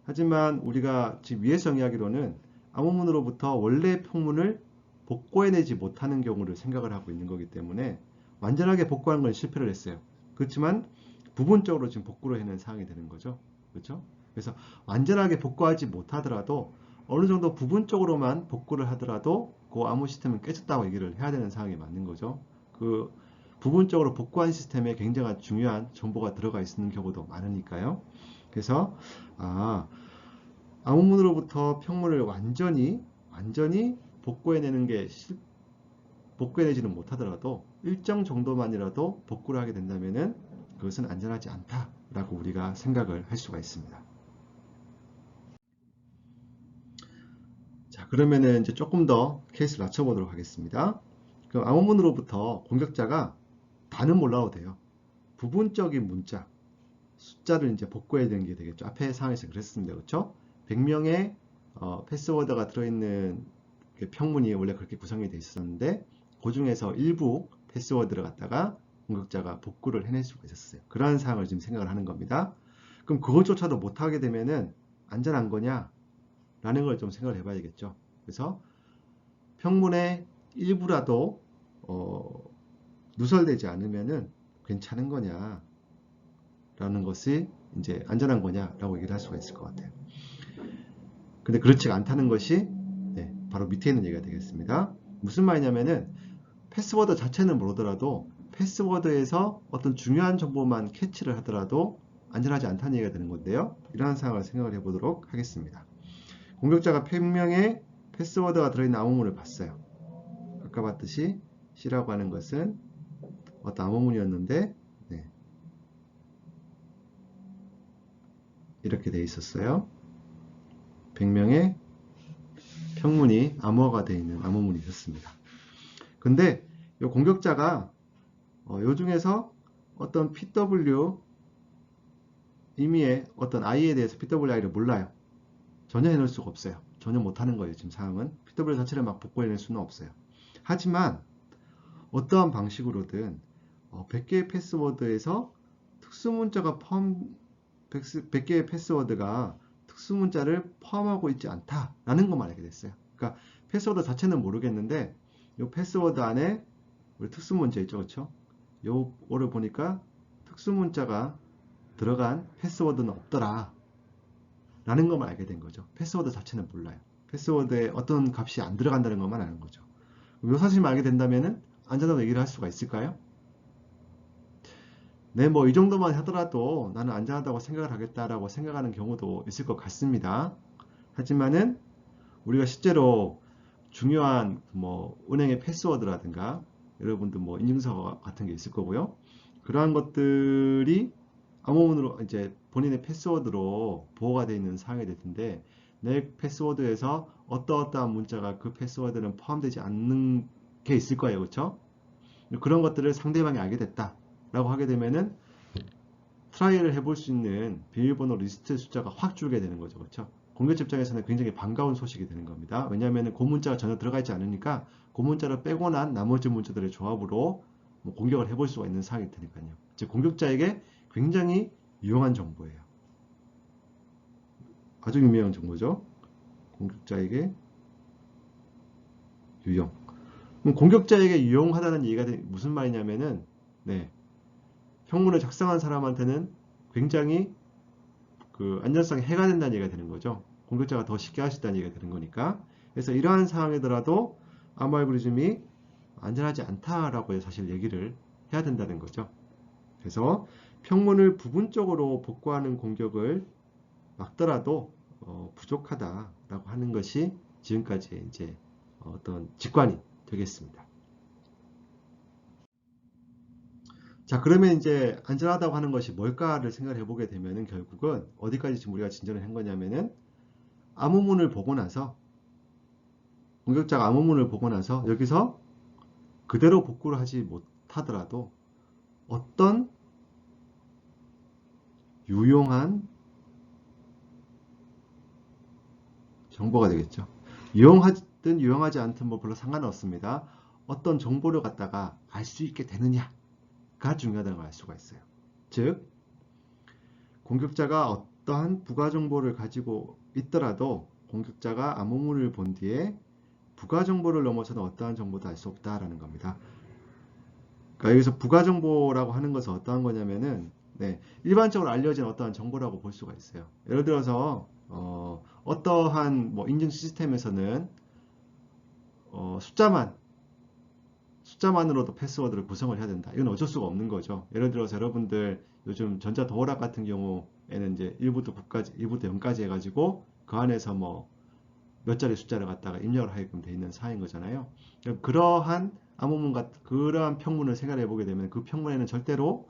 [SPEAKER 1] 하지만 우리가 지금 위에서 정의하기로는 암호문으로부터 원래 평문을 복구해내지 못하는 경우를 생각을 하고 있는 거기 때문에 완전하게 복구하는 건 실패를 했어요. 그렇지만 부분적으로 지금 복구를 해낸 상황이 되는 거죠. 그렇죠? 그래서 완전하게 복구하지 못하더라도 어느 정도 부분적으로만 복구를 하더라도 그 암호 시스템은 깨졌다고 얘기를 해야 되는 상황이 맞는 거죠. 그 부분적으로 복구한 시스템에 굉장히 중요한 정보가 들어가 있는 경우도 많으니까요. 그래서 암호문으로부터 평문을 완전히 복구해내는 게 복구해내지는 못하더라도 일정 정도만이라도 복구를 하게 된다면은 그것은 안전하지 않다라고 우리가 생각을 할 수가 있습니다. 자, 그러면은 이제 조금 더 케이스를 낮춰보도록 하겠습니다. 그럼 암호문으로부터 공격자가 다는 몰라도 돼요. 부분적인 문자, 숫자를 이제 복구해야 되는 게 되겠죠. 앞에 상황에서 그랬습니다. 그렇죠? 100명의 패스워드가 들어있는 그 평문이 원래 그렇게 구성이 되어 있었는데 그 중에서 일부 패스워드를 갖다가 공격자가 복구를 해낼 수가 있었어요. 그러한 상황을 지금 생각을 하는 겁니다. 그럼 그것조차도 못하게 되면은 안전한 거냐? 라는 걸 좀 생각을 해봐야 겠죠. 그래서 평문의 일부라도 누설되지 않으면은 괜찮은 거냐? 라는 것이 이제 안전한 거냐? 라고 얘기를 할 수가 있을 것 같아요. 근데 그렇지가 않다는 것이 바로 밑에 있는 얘기가 되겠습니다. 무슨 말이냐면은 패스워드 자체는 모르더라도 패스워드에서 어떤 중요한 정보만 캐치를 하더라도 안전하지 않다는 얘기가 되는 건데요. 이러한 상황을 생각을 해보도록 하겠습니다. 공격자가 100명의 패스워드가 들어있는 암호문을 봤어요. 아까 봤듯이 C라고 하는 것은 어떤 암호문이었는데 이렇게 돼 있었어요. 100명의 평문이 암호화가 되어 있는 암호문이 있었습니다. 근데 이 공격자가 요 중에서 어떤 PW 의미의 어떤 I에 대해서 PWI를 몰라요. 전혀 해놓을 수가 없어요. 전혀 못하는 거예요. 지금 상황은 PW 자체를 막 복구해낼 수는 없어요. 하지만 어떠한 방식으로든 100개의 패스워드에서 특수문자가 100개의 패스워드가 특수문자를 포함하고 있지 않다라는 것만 알게 됐어요. 그러니까 패스워드 자체는 모르겠는데 이 패스워드 안에 우리 특수문자 있죠, 그렇죠? 요거를 보니까 특수문자가 들어간 패스워드는 없더라 라는 것만 알게 된 거죠. 패스워드 자체는 몰라요. 패스워드에 어떤 값이 안 들어간다는 것만 아는 거죠. 이 사실만 알게 된다면 안전하다고 얘기를 할 수가 있을까요? 네, 뭐 이 정도만 하더라도 나는 안전하다고 생각을 하겠다라고 생각하는 경우도 있을 것 같습니다. 하지만은 우리가 실제로 중요한 뭐 은행의 패스워드라든가 여러분들 뭐 인증서 같은 게 있을 거고요. 그러한 것들이 암호문으로 이제 본인의 패스워드로 보호가 되어 있는 상황이 될 텐데 내 패스워드에서 어떠한 문자가 그 패스워드는 포함되지 않는 게 있을 거예요. 그렇죠? 그런 것들을 상대방이 알게 됐다 라고 하게 되면은 트라이를 해볼 수 있는 비밀번호 리스트 숫자가 확 줄게 되는 거죠. 그렇죠? 공격자 입장에서는 굉장히 반가운 소식이 되는 겁니다. 왜냐하면 그 문자가 전혀 들어가 있지 않으니까 그 문자를 빼고 난 나머지 문자들의 조합으로 뭐 공격을 해볼 수가 있는 상황이 되니까요. 즉 공격자에게 굉장히 유용한 정보예요. 아주 유명한 정보죠. 공격자에게 유용. 그럼 공격자에게 유용하다는 얘기가 무슨 말이냐면은 평문을 작성한 사람한테는 굉장히 그 안전성에 해가 된다는 얘기가 되는 거죠. 공격자가 더 쉽게 할 수 있다는 얘기가 되는 거니까. 그래서 이러한 상황이더라도 암호 알고리즘이 안전하지 않다라고 사실 얘기를 해야 된다는 거죠. 그래서 평문을 부분적으로 복구하는 공격을 막더라도 부족하다라고 하는 것이 지금까지 이제 어떤 직관이 되겠습니다. 자, 그러면 이제 안전하다고 하는 것이 뭘까를 생각을 해보게 되면은 결국은 어디까지 지금 우리가 진전을 한 거냐면은 암호문을 보고 나서 공격자가 암호문을 보고 나서 여기서 그대로 복구를 하지 못하더라도 어떤 유용한 정보가 되겠죠. 유용하든 유용하지 않든 뭐 별로 상관없습니다. 어떤 정보를 갖다가 알 수 있게 되느냐가 중요하다는 걸 알 수가 있어요. 즉, 공격자가 어떠한 부가 정보를 가지고 있더라도 공격자가 암호문을 본 뒤에 부가 정보를 넘어서는 어떠한 정보도 알 수 없다라는 겁니다. 그러니까 여기서 부가 정보라고 하는 것은 어떠한 거냐면은 일반적으로 알려진 어떠한 정보라고 볼 수가 있어요. 예를 들어서 어떠한 뭐 인증 시스템에서는 숫자만으로도 패스워드를 구성을 해야 된다. 이건 어쩔 수가 없는 거죠. 예를 들어서 여러분들 요즘 전자도어락 같은 경우에는 이제 1부터 9까지, 1부터 0까지 해가지고 그 안에서 뭐 몇 자리 숫자를 갖다가 입력을 하게끔 돼 있는 사항인 거잖아요. 그러한 암호문 그러한 평문을 생각해 보게 되면 그 평문에는 절대로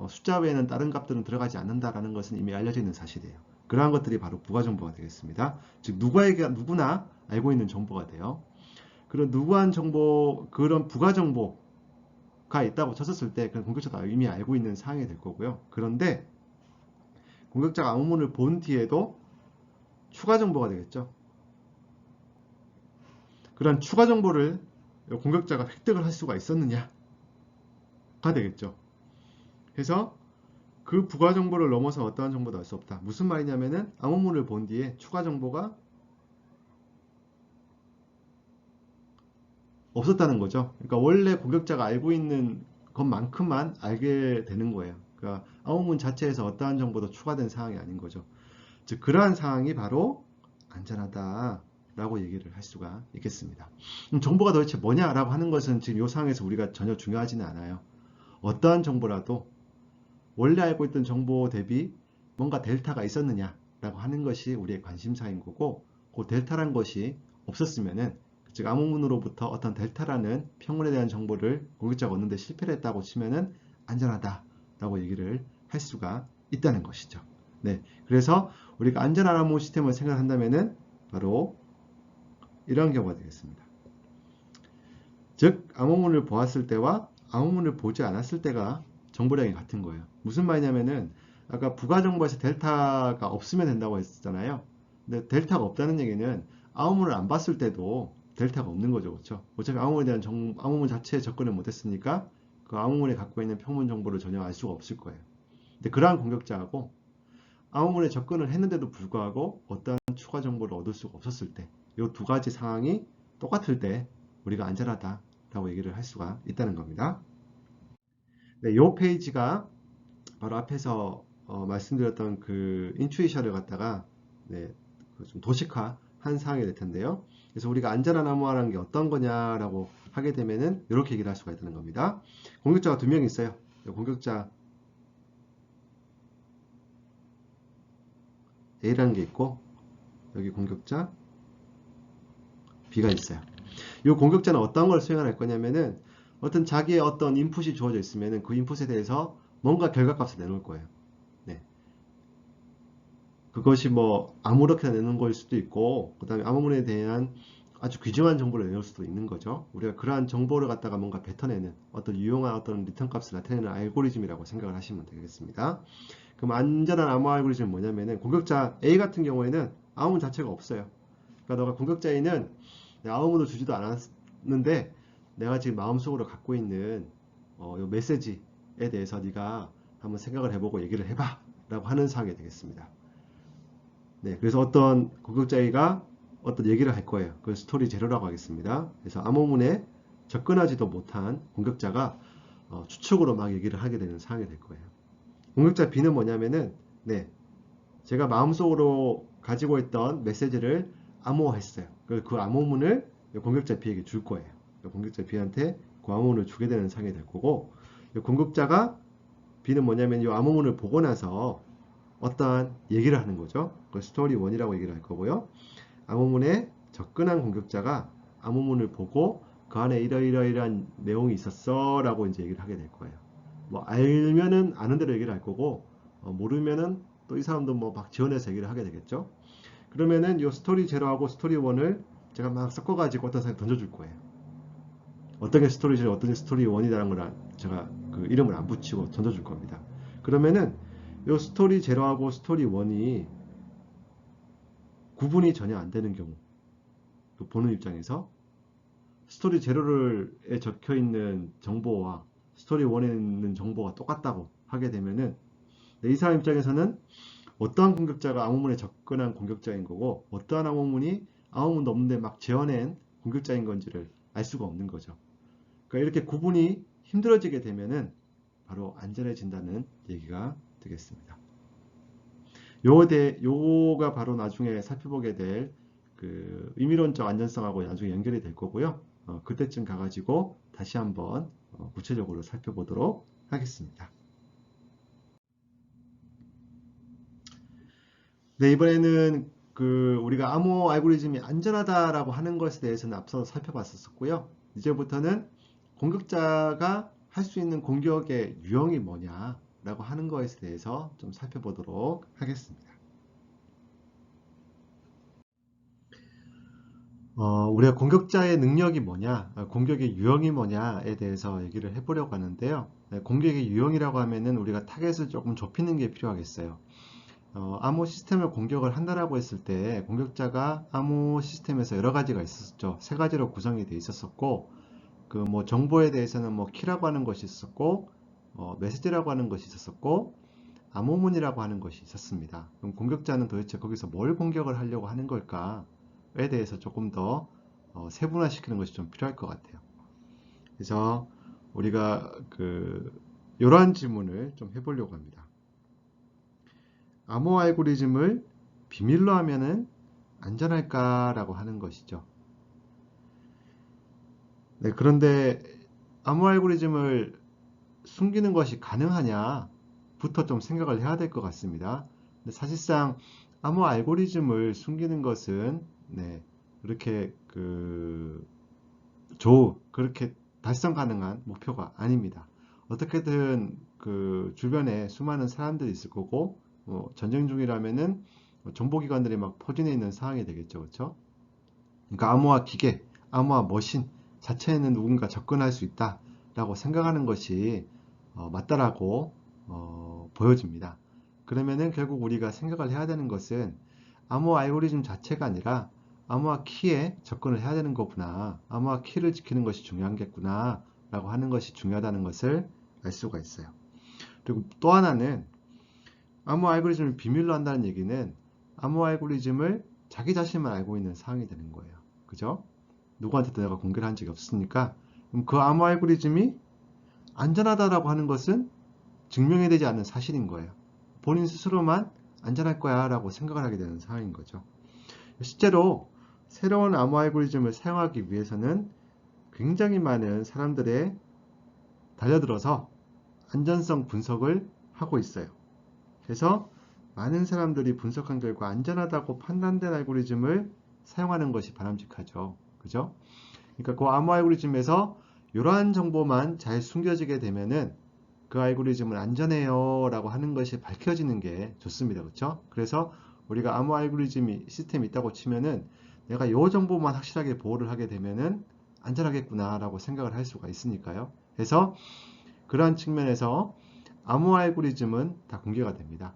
[SPEAKER 1] 숫자 외에는 다른 값들은 들어가지 않는다라는 것은 이미 알려져 있는 사실이에요. 그러한 것들이 바로 부가 정보가 되겠습니다. 즉 누구나 알고 있는 정보가 돼요. 그런 누구한 정보, 그런 부가 정보가 있다고 쳤었을 때 그건 공격자가 이미 알고 있는 사항이 될 거고요. 그런데 공격자가 암호문을 본 뒤에도 추가 정보가 되겠죠. 그런 추가 정보를 공격자가 획득을 할 수가 있었느냐가 되겠죠. 그래서 그 부가 정보를 넘어서 어떠한 정보도 알 수 없다. 무슨 말이냐면은 암호문을 본 뒤에 추가 정보가 없었다는 거죠. 그러니까 원래 공격자가 알고 있는 것만큼만 알게 되는 거예요. 그러니까 암호문 자체에서 어떠한 정보도 추가된 사항이 아닌 거죠. 즉 그러한 사항이 바로 안전하다라고 얘기를 할 수가 있겠습니다. 정보가 도대체 뭐냐라고 하는 것은 지금 이 상황에서 우리가 전혀 중요하지는 않아요. 어떠한 정보라도 원래 알고 있던 정보 대비 뭔가 델타가 있었느냐라고 하는 것이 우리의 관심사인 거고, 그 델타란 것이 없었으면은, 즉 암호문으로부터 어떤 델타라는 평문에 대한 정보를 공격자가 얻는데 실패를 했다고 치면은 안전하다라고 얘기를 할 수가 있다는 것이죠. 네, 그래서 우리가 안전한 암호 시스템을 생각한다면은 바로 이런 경우가 되겠습니다. 즉 암호문을 보았을 때와 암호문을 보지 않았을 때가 정보량이 같은 거예요. 무슨 말이냐면은 아까 부가 정보에서 델타가 없으면 된다고 했잖아요. 근데 델타가 없다는 얘기는 암호문을 안 봤을 때도 델타가 없는 거죠. 그렇죠? 어차피 암호문에 대한 암호문 자체에 접근을 못했으니까 그 암호문에 갖고 있는 평문 정보를 전혀 알 수가 없을 거예요. 근데 그러한 공격자하고 암호문에 접근을 했는데도 불구하고 어떠한 추가 정보를 얻을 수가 없었을 때, 이 두 가지 상황이 똑같을 때 우리가 안전하다라고 얘기를 할 수가 있다는 겁니다. 네, 이 페이지가 바로 앞에서 말씀드렸던 그 인투이션을 갖다가 좀 도식화한 사항이 될 텐데요. 그래서 우리가 안전한 암호화라는 게 어떤 거냐라고 하게 되면은 이렇게 얘기를 할 수가 있다는 겁니다. 공격자가 두 명 있어요. 공격자 A라는 게 있고 여기 공격자 B가 있어요. 이 공격자는 어떤 걸 수행할 거냐면은 어떤 자기의 어떤 인풋이 주어져 있으면은 그 인풋에 대해서 뭔가 결과값을 내놓을 거예요. 네. 그것이 뭐 아무렇게나 내는 걸 수도 있고, 그 다음에 암호문에 대한 아주 귀중한 정보를 내놓을 수도 있는 거죠. 우리가 그러한 정보를 갖다가 뭔가 뱉어내는 어떤 유용한 어떤 리턴 값을 나타내는 알고리즘이라고 생각을 하시면 되겠습니다. 그럼 안전한 암호 알고리즘은 뭐냐면은 공격자 A 같은 경우에는 암호문 자체가 없어요. 그러니까 너가 공격자 A는 암호문을 주지도 않았는데 내가 지금 마음속으로 갖고 있는 이 메시지에 대해서 네가 한번 생각을 해보고 얘기를 해봐 라고 하는 사항이 되겠습니다. 네, 그래서 어떤 공격자 A가 어떤 얘기를 할 거예요. 그걸 스토리 제로라고 하겠습니다. 그래서 암호문에 접근하지도 못한 공격자가 추측으로 막 얘기를 하게 되는 상황이 될 거예요. 공격자 B는 뭐냐면은 제가 마음속으로 가지고 있던 메시지를 암호화했어요. 그 암호문을 공격자 B에게 줄 거예요. 공격자 B한테 그 암호문을 주게 되는 상황이 될 거고, 공격자가 B는 뭐냐면 이 암호문을 보고 나서 어떠한 얘기를 하는 거죠. 그걸 스토리 1이라고 얘기를 할 거고요. 암호문에 접근한 공격자가 암호문을 보고 그 안에 이러이러이러한 내용이 있었어 라고 이제 얘기를 하게 될 거예요. 뭐 알면은 아는 대로 얘기를 할 거고, 모르면은 또 이 사람도 뭐 막 지원해서 얘기를 하게 되겠죠. 그러면은 이 스토리 제로하고 스토리 1을 제가 막 섞어가지고 어떤 사람이 던져줄 거예요. 어떤 게 스토리 제로, 어떤 게 스토리 1이라는 걸 제가 그 이름을 안 붙이고 던져줄 겁니다. 그러면은 요 스토리 제로하고 스토리 1이 구분이 전혀 안 되는 경우, 보는 입장에서 스토리 제로에 적혀 있는 정보와 스토리 1에 있는 정보가 똑같다고 하게 되면은 이 사람 입장에서는 어떠한 공격자가 암호문에 접근한 공격자인 거고 어떠한 암호문이 암호문도 없는데 막 재현한 공격자인 건지를 알 수가 없는 거죠. 그러니까 이렇게 구분이 힘들어지게 되면은 바로 안전해진다는 얘기가 되겠습니다. 요가 바로 나중에 살펴보게 될 그 의미론적 안전성하고 나중에 연결이 될 거고요. 그때쯤 가가지고 다시 한번 구체적으로 살펴보도록 하겠습니다. 네, 이번에는 우리가 암호 알고리즘이 안전하다라고 하는 것에 대해서는 앞서 살펴봤었고요. 이제부터는 공격자가 할 수 있는 공격의 유형이 뭐냐라고 하는 것에 대해서 좀 살펴보도록 하겠습니다. 우리가 공격자의 능력이 뭐냐, 공격의 유형이 뭐냐에 대해서 얘기를 해보려고 하는데요. 네, 공격의 유형이라고 하면은 우리가 타겟을 조금 좁히는 게 필요하겠어요. 암호 시스템을 공격을 한다라고 했을 때 공격자가 암호 시스템에서 여러 가지가 있었죠. 세 가지로 구성이 되어 있었고, 그 뭐 정보에 대해서는 뭐 키라고 하는 것이 있었고, 메시지라고 하는 것이 있었고, 암호문이라고 하는 것이 있었습니다. 그럼 공격자는 도대체 거기서 뭘 공격을 하려고 하는 걸까에 대해서 조금 더 세분화시키는 것이 좀 필요할 것 같아요. 그래서 우리가 이러한 질문을 좀 해보려고 합니다. 암호 알고리즘을 비밀로 하면은 안전할까라고 하는 것이죠. 네, 그런데 암호 알고리즘을 숨기는 것이 가능하냐부터 좀 생각을 해야 될 것 같습니다. 근데 사실상 암호 알고리즘을 숨기는 것은 네, 그렇게 그렇게 달성 가능한 목표가 아닙니다. 어떻게든 주변에 수많은 사람들이 있을 거고 전쟁 중이라면은 정보기관들이 막 포진해 있는 상황이 되겠죠, 그렇죠? 그러니까 암호화 기계, 암호화 머신 자체에는 누군가 접근할 수 있다라고 생각하는 것이 맞다라고 보여집니다. 그러면은 결국 우리가 생각을 해야 되는 것은 암호 알고리즘 자체가 아니라 암호화 키에 접근을 해야 되는 거구나. 암호화 키를 지키는 것이 중요하겠구나 라고 하는 것이 중요하다는 것을 알 수가 있어요. 그리고 또 하나는 암호 알고리즘을 비밀로 한다는 얘기는 암호 알고리즘을 자기 자신만 알고 있는 상황이 되는 거예요. 그죠? 누구한테도 내가 공개를 한 적이 없으니까 그럼 그 암호 알고리즘이 안전하다라고 하는 것은 증명이 되지 않는 사실인 거예요. 본인 스스로만 안전할 거야 라고 생각을 하게 되는 상황인 거죠. 실제로 새로운 암호 알고리즘을 사용하기 위해서는 굉장히 많은 사람들의 달려들어서 안전성 분석을 하고 있어요. 그래서 많은 사람들이 분석한 결과 안전하다고 판단된 알고리즘을 사용하는 것이 바람직하죠. 그죠? 그러니까 그 암호 알고리즘에서 이러한 정보만 잘 숨겨지게 되면은 그 알고리즘은 안전해요 라고 하는 것이 밝혀지는 게 좋습니다. 그렇죠? 그래서 우리가 암호 알고리즘이 시스템이 있다고 치면은 내가 이 정보만 확실하게 보호를 하게 되면은 안전하겠구나 라고 생각을 할 수가 있으니까요. 그래서 그러한 측면에서 암호 알고리즘은 다 공개가 됩니다.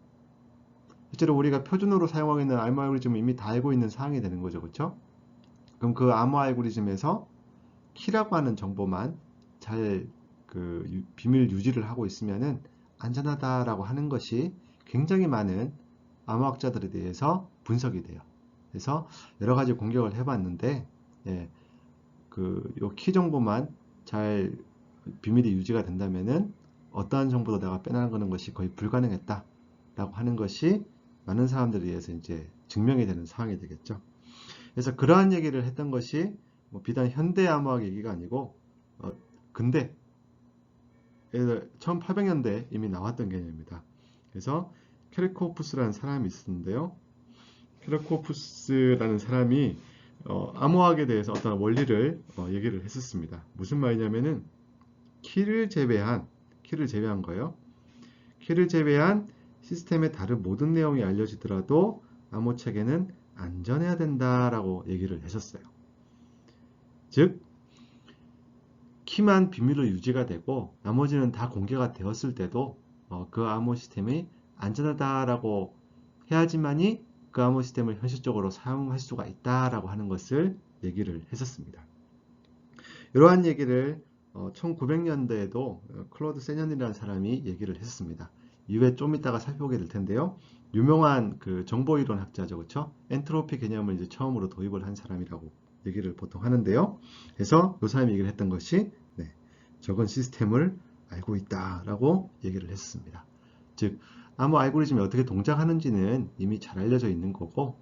[SPEAKER 1] 실제로 우리가 표준으로 사용하고 있는 암호 알고리즘은 이미 다 알고 있는 사항이 되는 거죠. 그렇죠? 그럼 그 암호 알고리즘에서 키라고 하는 정보만 잘 비밀 유지를 하고 있으면은 안전하다라고 하는 것이 굉장히 많은 암호학자들에 대해서 분석이 돼요. 그래서 여러 가지 공격을 해봤는데, 예, 요 키 정보만 잘 비밀이 유지가 된다면은 어떠한 정보도 내가 빼나가는 것이 거의 불가능했다라고 하는 것이 많은 사람들에 의해서 이제 증명이 되는 상황이 되겠죠. 그래서 그러한 얘기를 했던 것이 뭐 비단 현대 암호학 얘기가 아니고 근대 1800년대 이미 나왔던 개념입니다. 그래서 케르코푸스라는 사람이 있었는데요. 케르코푸스라는 사람이 암호학에 대해서 어떤 원리를 얘기를 했었습니다. 무슨 말이냐면은 키를 제외한 거예요. 키를 제외한 시스템의 다른 모든 내용이 알려지더라도 암호 체계는 안전해야 된다라고 얘기를 하셨어요. 즉 키만 비밀로 유지가 되고 나머지는 다 공개가 되었을 때도 그 암호 시스템이 안전하다라고 해야지만이 그 암호 시스템을 현실적으로 사용할 수가 있다라고 하는 것을 얘기를 했었습니다. 이러한 얘기를 1900년대에도 클로드 세년이라는 사람이 얘기를 했습니다. 이후에 좀 이따가 살펴보게 될 텐데요. 유명한 그 정보이론 학자죠, 그렇죠? 엔트로피 개념을 이제 처음으로 도입을 한 사람이라고 얘기를 보통 하는데요. 그래서 이 사람이 얘기를 했던 것이 적은 시스템을 알고 있다라고 얘기를 했습니다. 즉, 암호 알고리즘이 어떻게 동작하는지는 이미 잘 알려져 있는 거고,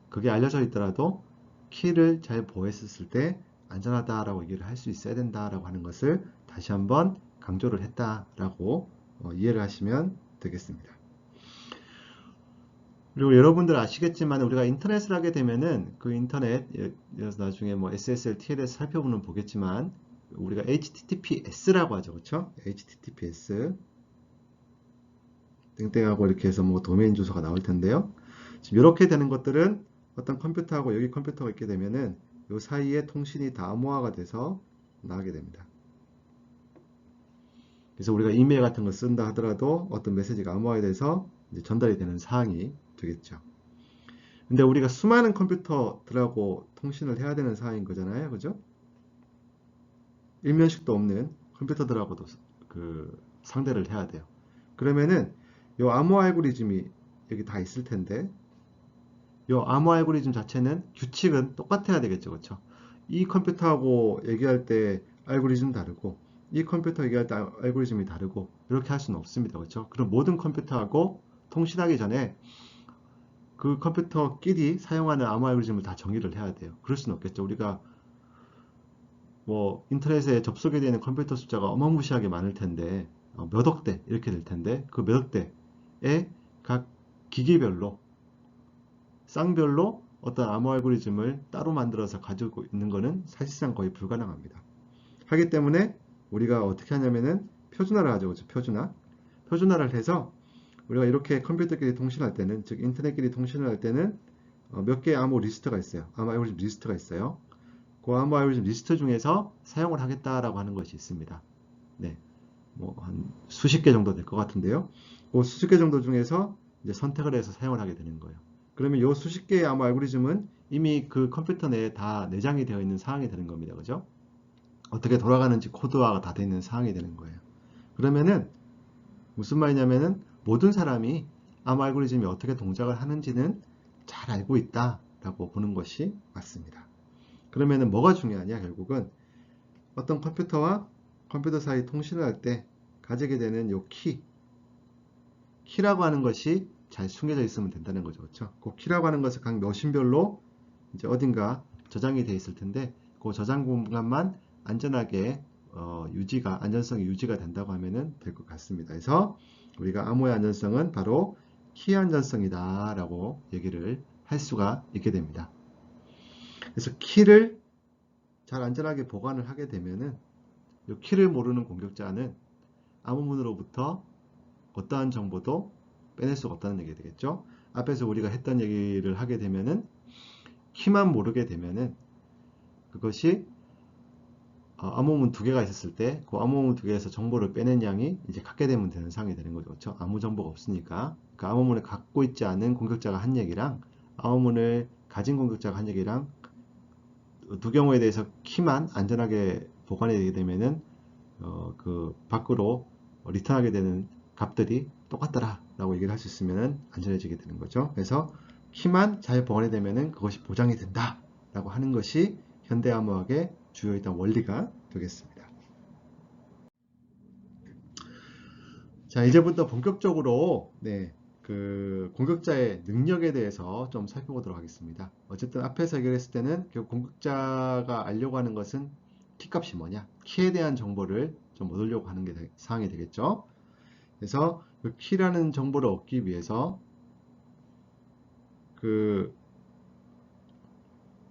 [SPEAKER 1] 그게 알려져 있더라도 키를 잘 보호했을 때 안전하다라고 얘기를 할 수 있어야 된다라고 하는 것을 다시 한번 강조를 했다라고 이해를 하시면 되겠습니다. 그리고 여러분들 아시겠지만 우리가 인터넷을 하게 되면은 그 인터넷, 예를 들어서 나중에 뭐 SSL, TLS 살펴보면 보겠지만 우리가 HTTPS라고 하죠, 그렇죠? HTTPS 땡땡하고 이렇게 해서 뭐 도메인 주소가 나올 텐데요. 지금 이렇게 되는 것들은 어떤 컴퓨터하고 여기 컴퓨터가 있게 되면은 이 사이에 통신이 다 암호화가 돼서 나가게 됩니다. 그래서 우리가 이메일 같은 거 쓴다 하더라도 어떤 메시지가 암호화가 돼서 이제 전달이 되는 사항이 되겠죠. 근데 우리가 수많은 컴퓨터들하고 통신을 해야 되는 상황인 거잖아요. 그죠? 일면식도 없는 컴퓨터들하고도 그 상대를 해야 돼요. 그러면은 이 암호 알고리즘이 여기 다 있을 텐데 이 암호 알고리즘 자체는 규칙은 똑같아야 되겠죠. 그렇죠? 이 컴퓨터하고 얘기할 때 알고리즘 다르고 이 컴퓨터 얘기할 때 알고리즘이 다르고 이렇게 할 수는 없습니다. 그렇죠? 그럼 모든 컴퓨터하고 통신하기 전에 그 컴퓨터끼리 사용하는 암호 알고리즘을 다 정의를 해야 돼요. 그럴 수는 없겠죠. 우리가 뭐 인터넷에 접속이 되는 컴퓨터 숫자가 어마무시하게 많을 텐데 몇억 대 이렇게 될 텐데 그 몇억 대의 각 기기별로 쌍별로 어떤 암호 알고리즘을 따로 만들어서 가지고 있는 것은 사실상 거의 불가능합니다. 하기 때문에 우리가 어떻게 하냐면은 표준화를 하죠. 그렇죠? 표준화를 해서 우리가 이렇게 컴퓨터끼리 통신할 때는, 즉 인터넷끼리 통신을 할 때는 몇 개의 암호 리스트가 있어요. 암호 알고리즘 리스트가 있어요. 그 암호 알고리즘 리스트 중에서 사용을 하겠다라고 하는 것이 있습니다. 네, 뭐 한 수십 개 정도 될 것 같은데요. 그 수십 개 정도 중에서 이제 선택을 해서 사용을 하게 되는 거예요. 그러면 이 수십 개의 암호 알고리즘은 이미 그 컴퓨터 내에 다 내장이 되어 있는 상황이 되는 겁니다. 그죠? 어떻게 돌아가는지 코드화가 다 되어 있는 상황이 되는 거예요. 그러면은 무슨 말이냐면은 모든 사람이 암호 알고리즘이 어떻게 동작을 하는지는 잘 알고 있다라고 보는 것이 맞습니다. 그러면은 뭐가 중요하냐? 결국은 어떤 컴퓨터와 컴퓨터 사이 통신을 할 때 가지게 되는 요 키라고 하는 것이 잘 숨겨져 있으면 된다는 거죠. 그렇죠? 그 키라고 하는 것은 각 머신별로 이제 어딘가 저장이 되어 있을 텐데 그 저장 공간만 안전하게 안전성이 유지가 된다고 하면은 될 것 같습니다. 그래서 우리가 암호의 안전성은 바로 키 안전성이다 라고 얘기를 할 수가 있게 됩니다. 그래서 키를 잘 안전하게 보관을 하게 되면은 이 키를 모르는 공격자는 암호문으로부터 어떠한 정보도 빼낼 수가 없다는 얘기가 되겠죠. 앞에서 우리가 했던 얘기를 하게 되면은 키만 모르게 되면은 그것이 암호문 두 개가 있었을 때 그 암호문 두 개에서 정보를 빼낸 양이 이제 같게 되면 되는 상황이 되는 거죠. 그렇죠? 아무 정보가 없으니까 그 암호문을 갖고 있지 않은 공격자가 한 얘기랑 암호문을 가진 공격자가 한 얘기랑 두 경우에 대해서 키만 안전하게 보관이 되게 되면은 그 밖으로 리턴하게 되는 값들이 똑같더라 라고 얘기를 할 수 있으면 안전해지게 되는 거죠. 그래서 키만 잘 보관이 되면은 그것이 보장이 된다 라고 하는 것이 현대암호학의 주요했던 원리가 되겠습니다. 자, 이제부터 본격적으로 그 공격자의 능력에 대해서 좀 살펴보도록 하겠습니다. 어쨌든 앞에서 얘기했을 때는 결국 공격자가 알려고 하는 것은 키값이 뭐냐, 키에 대한 정보를 좀 얻으려고 하는 게 사항이 되겠죠. 그래서 그 키라는 정보를 얻기 위해서 그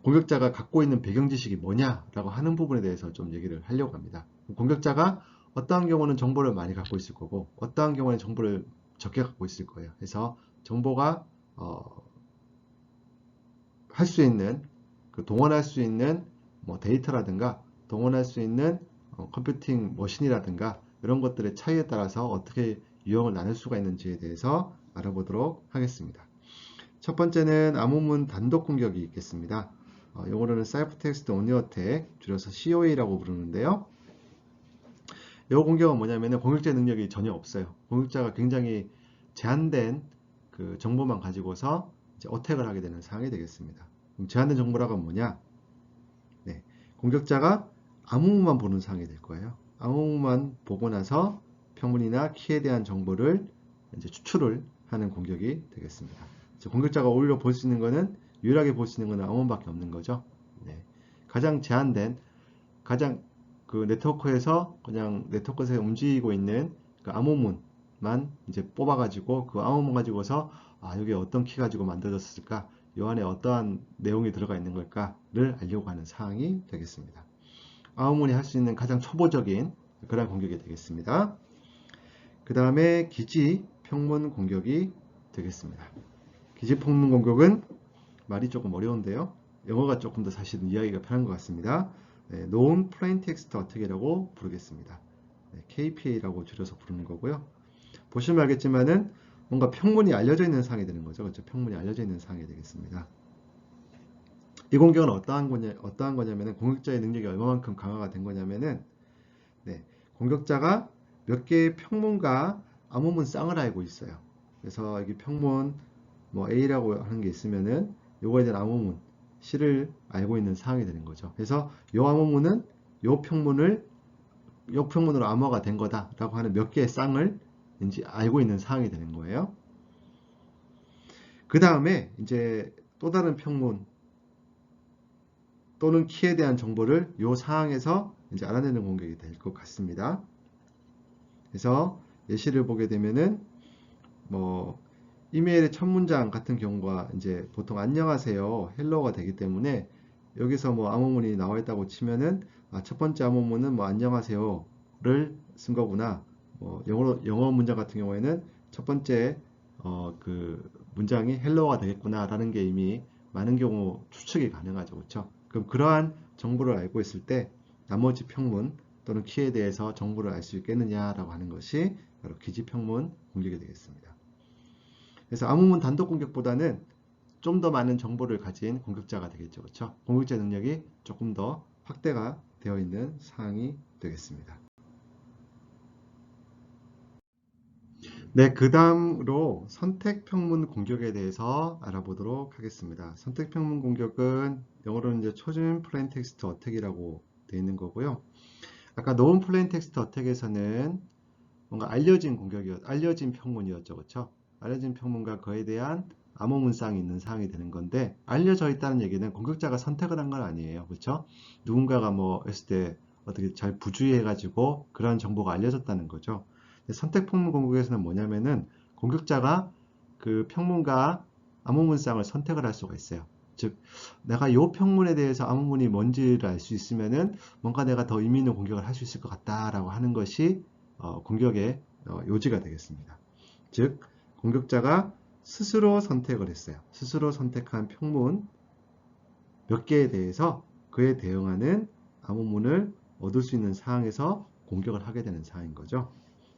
[SPEAKER 1] 공격자가 갖고 있는 배경 지식이 뭐냐라고 하는 부분에 대해서 좀 얘기를 하려고 합니다. 공격자가 어떠한 경우는 정보를 많이 갖고 있을 거고 어떠한 경우는 정보를 적게 갖고 있을 거예요. 그래서 정보가 할 수 있는 동원할 수 있는 뭐 데이터라든가 동원할 수 있는 컴퓨팅 머신이라든가 이런 것들의 차이에 따라서 어떻게 유형을 나눌 수가 있는지에 대해서 알아보도록 하겠습니다. 첫 번째는 암호문 단독 공격이 있겠습니다. 영어로는 Ciphertext Only Attack, 줄여서 COA라고 부르는데요. 이 공격은 뭐냐면 공격자의 능력이 전혀 없어요. 공격자가 굉장히 제한된 그 정보만 가지고서 이제 어택을 하게 되는 상황이 되겠습니다. 그럼 제한된 정보라고 하면 뭐냐? 네, 공격자가 암호문만 보는 상황이 될 거예요. 암호문만 보고 나서 평문이나 키에 대한 정보를 이제 추출을 하는 공격이 되겠습니다. 공격자가 오히려 볼 수 있는 거는, 유일하게 볼 수 있는 거는 암호문밖에 없는 거죠. 네, 가장 제한된, 가장 그 네트워크에서 그냥 네트워크에서 움직이고 있는 그 암호문만 이제 뽑아가지고 그 암호문 가지고서 여기에 어떤 키 가지고 만들어졌을까, 이 안에 어떠한 내용이 들어가 있는 걸까를 알려고 하는 사항이 되겠습니다. 암호문이 할 수 있는 가장 초보적인 그런 공격이 되겠습니다. 그 다음에 기지 평문 공격이 되겠습니다. 기지 평문 공격은 말이 조금 어려운데요. 영어가 조금 더 사실은 이야기가 편한 것 같습니다. 네, Known Plain Text Attack이라고 부르겠습니다. 네, KPA라고 줄여서 부르는 거고요. 보시면 알겠지만은 뭔가 평문이 알려져 있는 사항이 되는 거죠. 그렇죠? 평문이 알려져 있는 사항이 되겠습니다. 이 공격은 어떠한 거냐면은 공격자의 능력이 얼마만큼 강화가 된 거냐면은, 네, 공격자가 몇 개의 평문과 암호문 쌍을 알고 있어요. 그래서 여기 평문 뭐 A라고 하는 게 있으면은 요거에 대한 암호문 C를 알고 있는 상황이 되는 거죠. 그래서 요 암호문은 요 평문으로 암호가 된 거다라고 하는 몇 개의 쌍을 이제 알고 있는 상황이 되는 거예요. 그 다음에 이제 또 다른 평문 또는 키에 대한 정보를 요 상황에서 이제 알아내는 공격이 될 것 같습니다. 그래서 예시를 보게 되면은 뭐 이메일의 첫 문장 같은 경우가 이제 보통 안녕하세요, 헬로가 되기 때문에 여기서 뭐 암호문이 나와 있다고 치면은 첫 번째 암호문은 뭐 안녕하세요를 쓴 거구나. 뭐 영어 문장 같은 경우에는 첫 번째 그 문장이 헬로가 되겠구나라는 게 이미 많은 경우 추측이 가능하죠. 그렇죠? 그럼 그러한 정보를 알고 있을 때 나머지 평문 또는 키에 대해서 정보를 알 수 있겠느냐라고 하는 것이 바로 기지 평문 공격이 되겠습니다. 그래서 암호문 단독 공격보다는 좀 더 많은 정보를 가진 공격자가 되겠죠. 그렇죠? 공격자 능력이 조금 더 확대가 되어 있는 상황이 되겠습니다. 네, 그 다음으로 선택평문 공격에 대해서 알아보도록 하겠습니다. 선택평문 공격은 영어로는 이제 초진 플레인 텍스트 어택이라고 되어 있는 거고요. 아까 known plain text attack에서는 뭔가 알려진 평문이었죠. 그렇죠? 알려진 평문과 그에 대한 암호 문쌍이 있는 사항이 되는 건데, 알려져 있다는 얘기는 공격자가 선택을 한 건 아니에요. 그렇죠? 누군가가 뭐 했을 때 어떻게 잘 부주의해 가지고 그런 정보가 알려졌다는 거죠. 선택 평문 공격에서는 뭐냐면은 공격자가 그 평문과 암호 문쌍을 선택을 할 수가 있어요. 즉, 내가 이 평문에 대해서 암호문이 뭔지를 알 수 있으면은 뭔가 내가 더 의미 있는 공격을 할 수 있을 것 같다라고 하는 것이 공격의 요지가 되겠습니다. 즉, 공격자가 스스로 선택을 했어요. 스스로 선택한 평문 몇 개에 대해서 그에 대응하는 암호문을 얻을 수 있는 상황에서 공격을 하게 되는 상황인 거죠.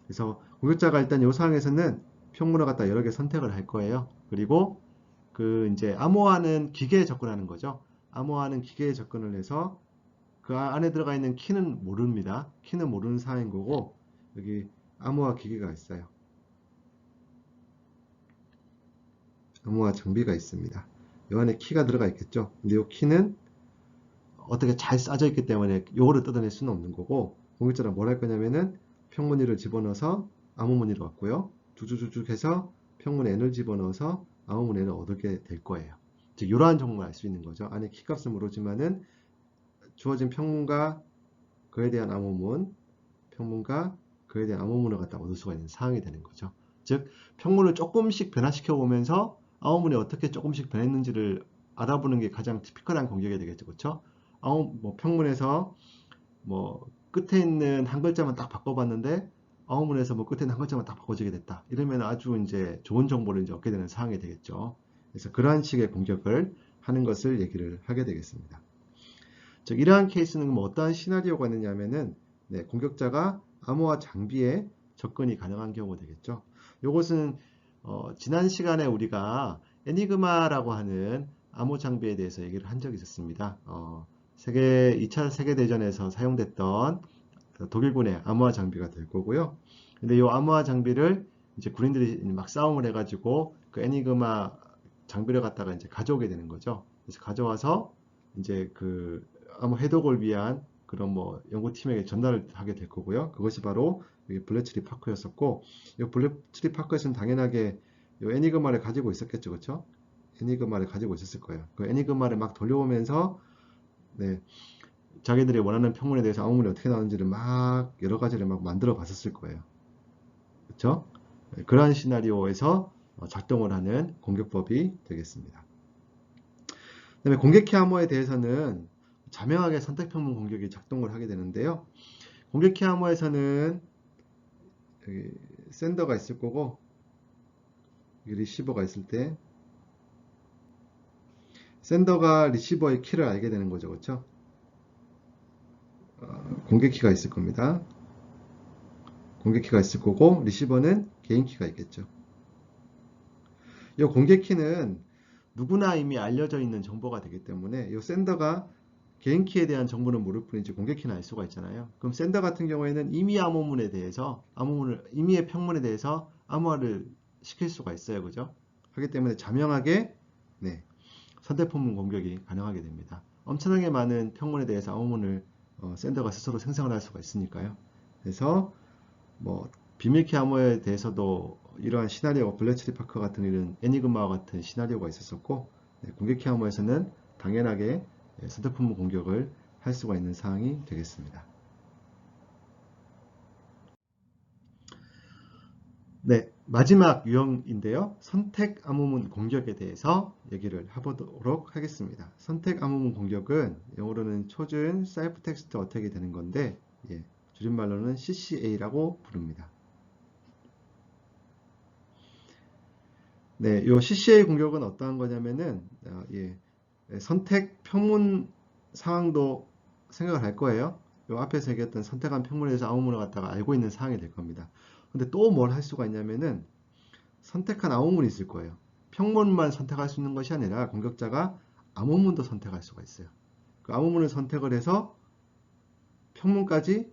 [SPEAKER 1] 그래서 공격자가 일단 이 상황에서는 평문을 갖다 여러 개 선택을 할 거예요. 그리고 그 이제 암호화는 기계에 접근하는 거죠. 암호화는 기계에 접근을 해서 그 안에 들어가 있는 키는 모릅니다. 키는 모르는 상황인 거고, 여기 암호화 기계가 있어요. 암호화 장비가 있습니다. 이 안에 키가 들어가 있겠죠. 근데 이 키는 어떻게 잘 싸져 있기 때문에 요거를 뜯어낼 수는 없는 거고, 공격자는 뭘 할 거냐면은 평문위를 집어넣어서 암호문위로 왔고요. 쭉쭉쭉 해서 평문 n을 집어넣어서 암호문 n을 얻게 될 거예요. 즉 이러한 정보를 알 수 있는 거죠. 안에 키값은 모르지만은 주어진 평문과 그에 대한 암호문, 평문과 그에 대한 암호문을 갖다 얻을 수가 있는 상황이 되는 거죠. 즉 평문을 조금씩 변화시켜 보면서 암호문이 어떻게 조금씩 변했는지를 알아보는 게 가장 티피컬한 공격이 되겠죠. 그렇죠? 평문에서 뭐 끝에 있는 한 글자만 딱 바꿔봤는데 암호문에서 뭐 끝에 있는 한 글자만 딱 바꿔지게 됐다. 이러면 아주 이제 좋은 정보를 이제 얻게 되는 상황이 되겠죠. 그래서 그러한 식의 공격을 하는 것을 얘기를 하게 되겠습니다. 즉 이러한 케이스는 뭐 어떠한 시나리오가 있느냐면은 공격자가 암호화 장비에 접근이 가능한 경우가 되겠죠. 이것은 지난 시간에 우리가 애니그마라고 하는 암호 장비에 대해서 얘기를 한 적이 있었습니다. 2차 세계대전에서 사용됐던 독일군의 암호화 장비가 될 거고요. 근데 이 암호화 장비를 이제 군인들이 막 싸움을 해가지고 그 애니그마 장비를 갖다가 이제 가져오게 되는 거죠. 그래서 가져와서 이제 그 암호 해독을 위한 그런 뭐 연구팀에게 전달을 하게 될 거고요. 그것이 바로 블래츠리 파커였었고, 이 블래츠리 파커에서는 당연하게 이 애니그마를 가지고 있었겠죠, 그렇죠? 애니그마를 가지고 있었을 거예요. 그 애니그마를 막 돌려오면서 네, 자기들이 원하는 평문에 대해서 암호문이 어떻게 나오는지를 막 여러 가지를 막 만들어 봤었을 거예요. 그렇죠? 그러한 시나리오에서 작동을 하는 공격법이 되겠습니다. 그다음에 공격키 암호에 대해서는 자명하게 선택평문 공격이 작동을 하게 되는데요. 공격키 암호에서는 여기 센더가 있을 거고 리시버가 있을 때 센더가 리시버의 키를 알게 되는 거죠. 그렇죠? 공격키가 있을 겁니다. 공격키가 있을 거고 리시버는 개인키가 있겠죠. 이 공격키는 누구나 이미 알려져 있는 정보가 되기 때문에 이 센더가 개인키에 대한 정보는 모를 뿐이지 공격키는 알 수가 있잖아요. 그럼 센더 같은 경우에는 임의 암호문에 대해서 임의의 평문에 대해서 암호화를 시킬 수가 있어요. 그죠? 하기 때문에 자명하게 네, 선택평문 공격이 가능하게 됩니다. 엄청나게 많은 평문에 대해서 암호문을 센더가 스스로 생성을 할 수가 있으니까요. 그래서 뭐 비밀키 암호에 대해서도 이러한 시나리오가 블래츠리 파커 같은 이런 애니그마와 같은 시나리오가 있었었고, 공격키 암호에서는 당연하게 선택품문 공격을 할 수가 있는 사항이 되겠습니다. 네, 마지막 유형인데요. 선택 암호문 공격에 대해서 얘기를 해보도록 하겠습니다. 선택 암호문 공격은 영어로는 초준 사이프텍스트 어택이 되는 건데, 줄임말로는 CCA라고 부릅니다. 네, 요 CCA 공격은 어떠한 거냐면은 선택 평문 상황도 생각을 할 거예요. 요 앞에서 얘기했던 선택한 평문에 대해서 암호문을 갖다가 알고 있는 상황이 될 겁니다. 근데 또 뭘 할 수가 있냐면은 선택한 암호문이 있을 거예요. 평문만 선택할 수 있는 것이 아니라 공격자가 암호문도 선택할 수가 있어요. 그 암호문을 선택을 해서 평문까지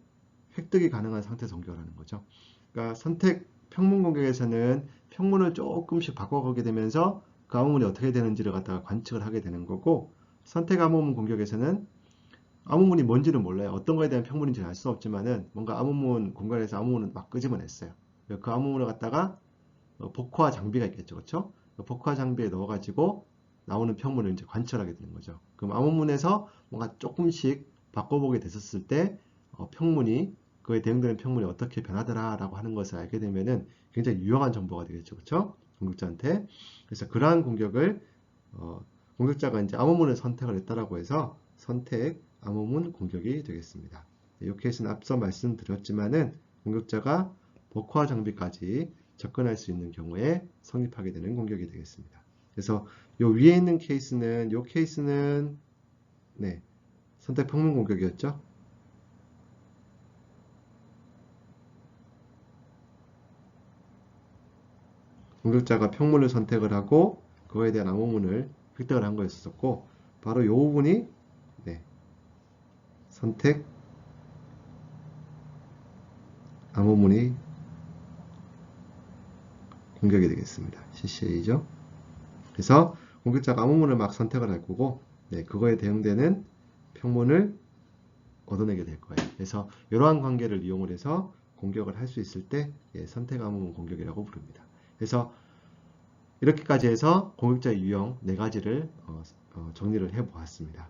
[SPEAKER 1] 획득이 가능한 상태에서 공격을 하는 거죠. 그러니까 선택 평문 공격에서는 평문을 조금씩 바꿔가게 되면서 그 암호문이 어떻게 되는지를 갖다가 관측을 하게 되는 거고, 선택 암호문 공격에서는 암호문이 뭔지는 몰라요. 어떤 거에 대한 평문인지 알 수 없지만은 뭔가 암호문 공간에서 암호문을 막 끄집어냈어요. 그 암호문을 갖다가 복화 장비가 있겠죠, 그렇죠? 복화 장비에 넣어가지고 나오는 평문을 이제 관찰하게 되는 거죠. 그럼 암호문에서 뭔가 조금씩 바꿔보게 됐었을 때 평문이 그에 대응되는 평문이 어떻게 변하더라라고 하는 것을 알게 되면은 굉장히 유용한 정보가 되겠죠, 그렇죠? 공격자한테. 그래서 그러한 공격을 공격자가 이제 암호문을 선택을 했다라고 해서 선택 암호문 공격이 되겠습니다. 이 케이스는 앞서 말씀드렸지만은 공격자가 복화 장비까지 접근할 수 있는 경우에 성립하게 되는 공격이 되겠습니다. 그래서 요 위에 있는 케이스는 요 케이스는 네, 선택 평문 공격이었죠. 공격자가 평문을 선택을 하고 그거에 대한 암호문을 획득을 한 거였었고, 바로 요 부분이 네, 선택 암호문이 공격이 되겠습니다. CCA죠. 그래서 공격자가 암호문을 막 선택을 할 거고, 네, 그거에 대응되는 평문을 얻어내게 될 거예요. 그래서 이러한 관계를 이용을 해서 공격을 할 수 있을 때 선택 암호문 공격이라고 부릅니다. 그래서 이렇게까지 해서 공격자의 유형 4가지를 정리를 해 보았습니다.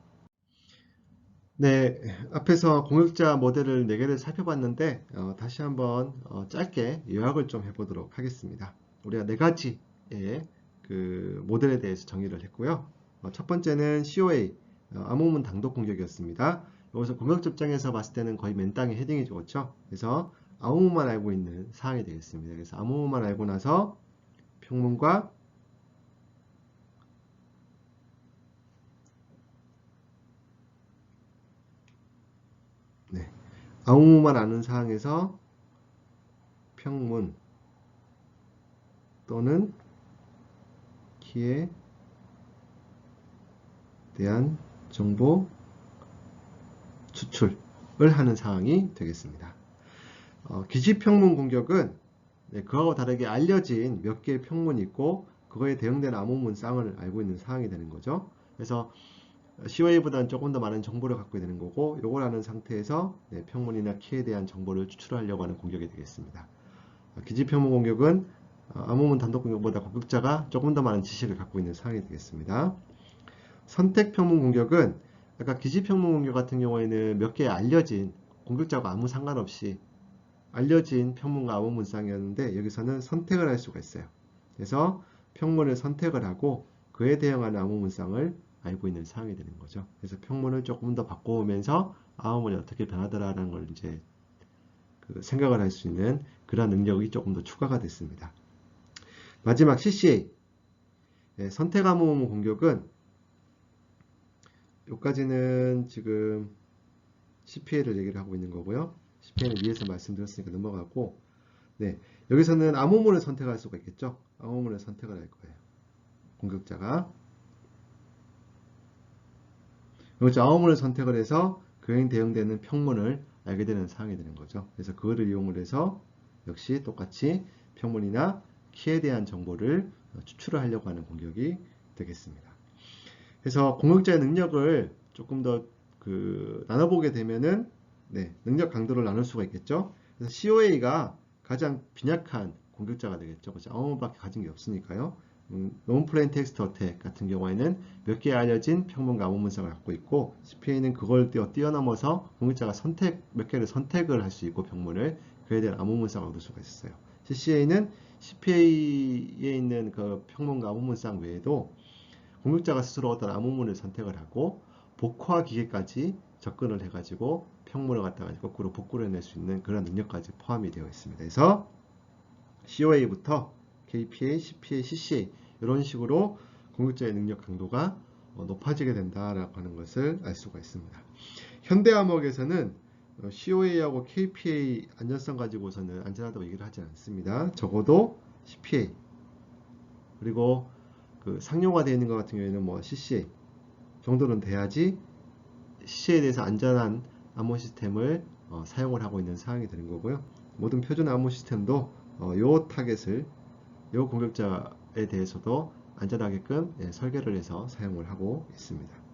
[SPEAKER 1] 네, 앞에서 공격자 모델을 4개를 살펴봤는데 다시 한번 짧게 요약을 좀 해보도록 하겠습니다. 우리가 4가지의 그 모델에 대해서 정의를 했고요. 첫 번째는 COA, 암호문 단독 공격이었습니다. 여기서 공격자 입장에서 봤을 때는 거의 맨 땅에 헤딩이죠, 그렇죠? 그래서 암호문만 알고 있는 사항이 되겠습니다. 그래서 암호문만 알고 나서 평문과 네, 암호문만 아는 상황에서 평문, 또는 키에 대한 정보 추출을 하는 사항이 되겠습니다. 기지평문 공격은 그하고 다르게 알려진 몇 개의 평문이 있고 그거에 대응되는 암호문쌍을 알고 있는 사항이 되는 거죠. 그래서 COA보다는 조금 더 많은 정보를 갖고 되는 거고, 요걸 아는 상태에서 평문이나 키에 대한 정보를 추출하려고 하는 공격이 되겠습니다. 기지평문 공격은 암호문 단독 공격보다 공격자가 조금 더 많은 지식을 갖고 있는 사항이 되겠습니다. 선택평문 공격은 아까 기지평문 공격 같은 경우에는 몇 개의 알려진 공격자와 아무 상관없이 알려진 평문과 암호문쌍이었는데, 여기서는 선택을 할 수가 있어요. 그래서 평문을 선택을 하고 그에 대응하는 암호문쌍을 알고 있는 사항이 되는 거죠. 그래서 평문을 조금 더 바꿔오면서 암호문이 어떻게 변하더라라는 걸 이제 생각을 할 수 있는 그런 능력이 조금 더 추가가 됐습니다. 마지막 CCA 선택 암호문 공격은 여기까지는 지금 CPA를 얘기를 하고 있는 거고요. CPA는 위에서 말씀드렸으니까 넘어가고, 여기서는 암호문을 선택할 수가 있겠죠. 암호문을 선택을 할 거예요. 공격자가. 그렇죠. 암호문을 선택을 해서 그에 대응되는 평문을 알게 되는 사항이 되는 거죠. 그래서 그거를 이용을 해서 역시 똑같이 평문이나 키에 대한 정보를 추출을 하려고 하는 공격이 되겠습니다. 그래서 공격자의 능력을 조금 더 나눠보게 되면은 능력 강도를 나눌 수가 있겠죠. 그래서 COA가 가장 빈약한 공격자가 되겠죠. 그렇죠? 암호문밖에 가진 게 없으니까요. 논플레인 텍스트 어택 같은 경우에는 몇 개 알려진 평문과 암호문쌍을 갖고 있고, CPA는 그걸 뛰어넘어서 공격자가 몇 개를 선택을 할 수 있고 평문을 그에 대한 암호문쌍을 얻을 수가 있어요. CCA는 CPA에 있는 그 평문과 암호문쌍 외에도 공격자가 스스로 어떤 암호문을 선택을 하고 복화 기계까지 접근을 해가지고 평문을 갖다가 거꾸로 복구를 해낼 수 있는 그런 능력까지 포함이 되어 있습니다. 그래서 COA부터 KPA, CPA, CCA 이런 식으로 공격자의 능력 강도가 높아지게 된다라고 하는 것을 알 수가 있습니다. 현대암호학에서는 COA하고 KPA 안전성 가지고서는 안전하다고 얘기를 하지 않습니다. 적어도 CPA 그리고 상용화되어 있는 것 같은 경우에는 CCA 정도는 돼야지 CCA에 대해서 안전한 암호 시스템을 사용을 하고 있는 사항이 되는 거고요. 모든 표준 암호 시스템도 요 타겟을 요 공격자에 대해서도 안전하게끔 설계를 해서 사용을 하고 있습니다.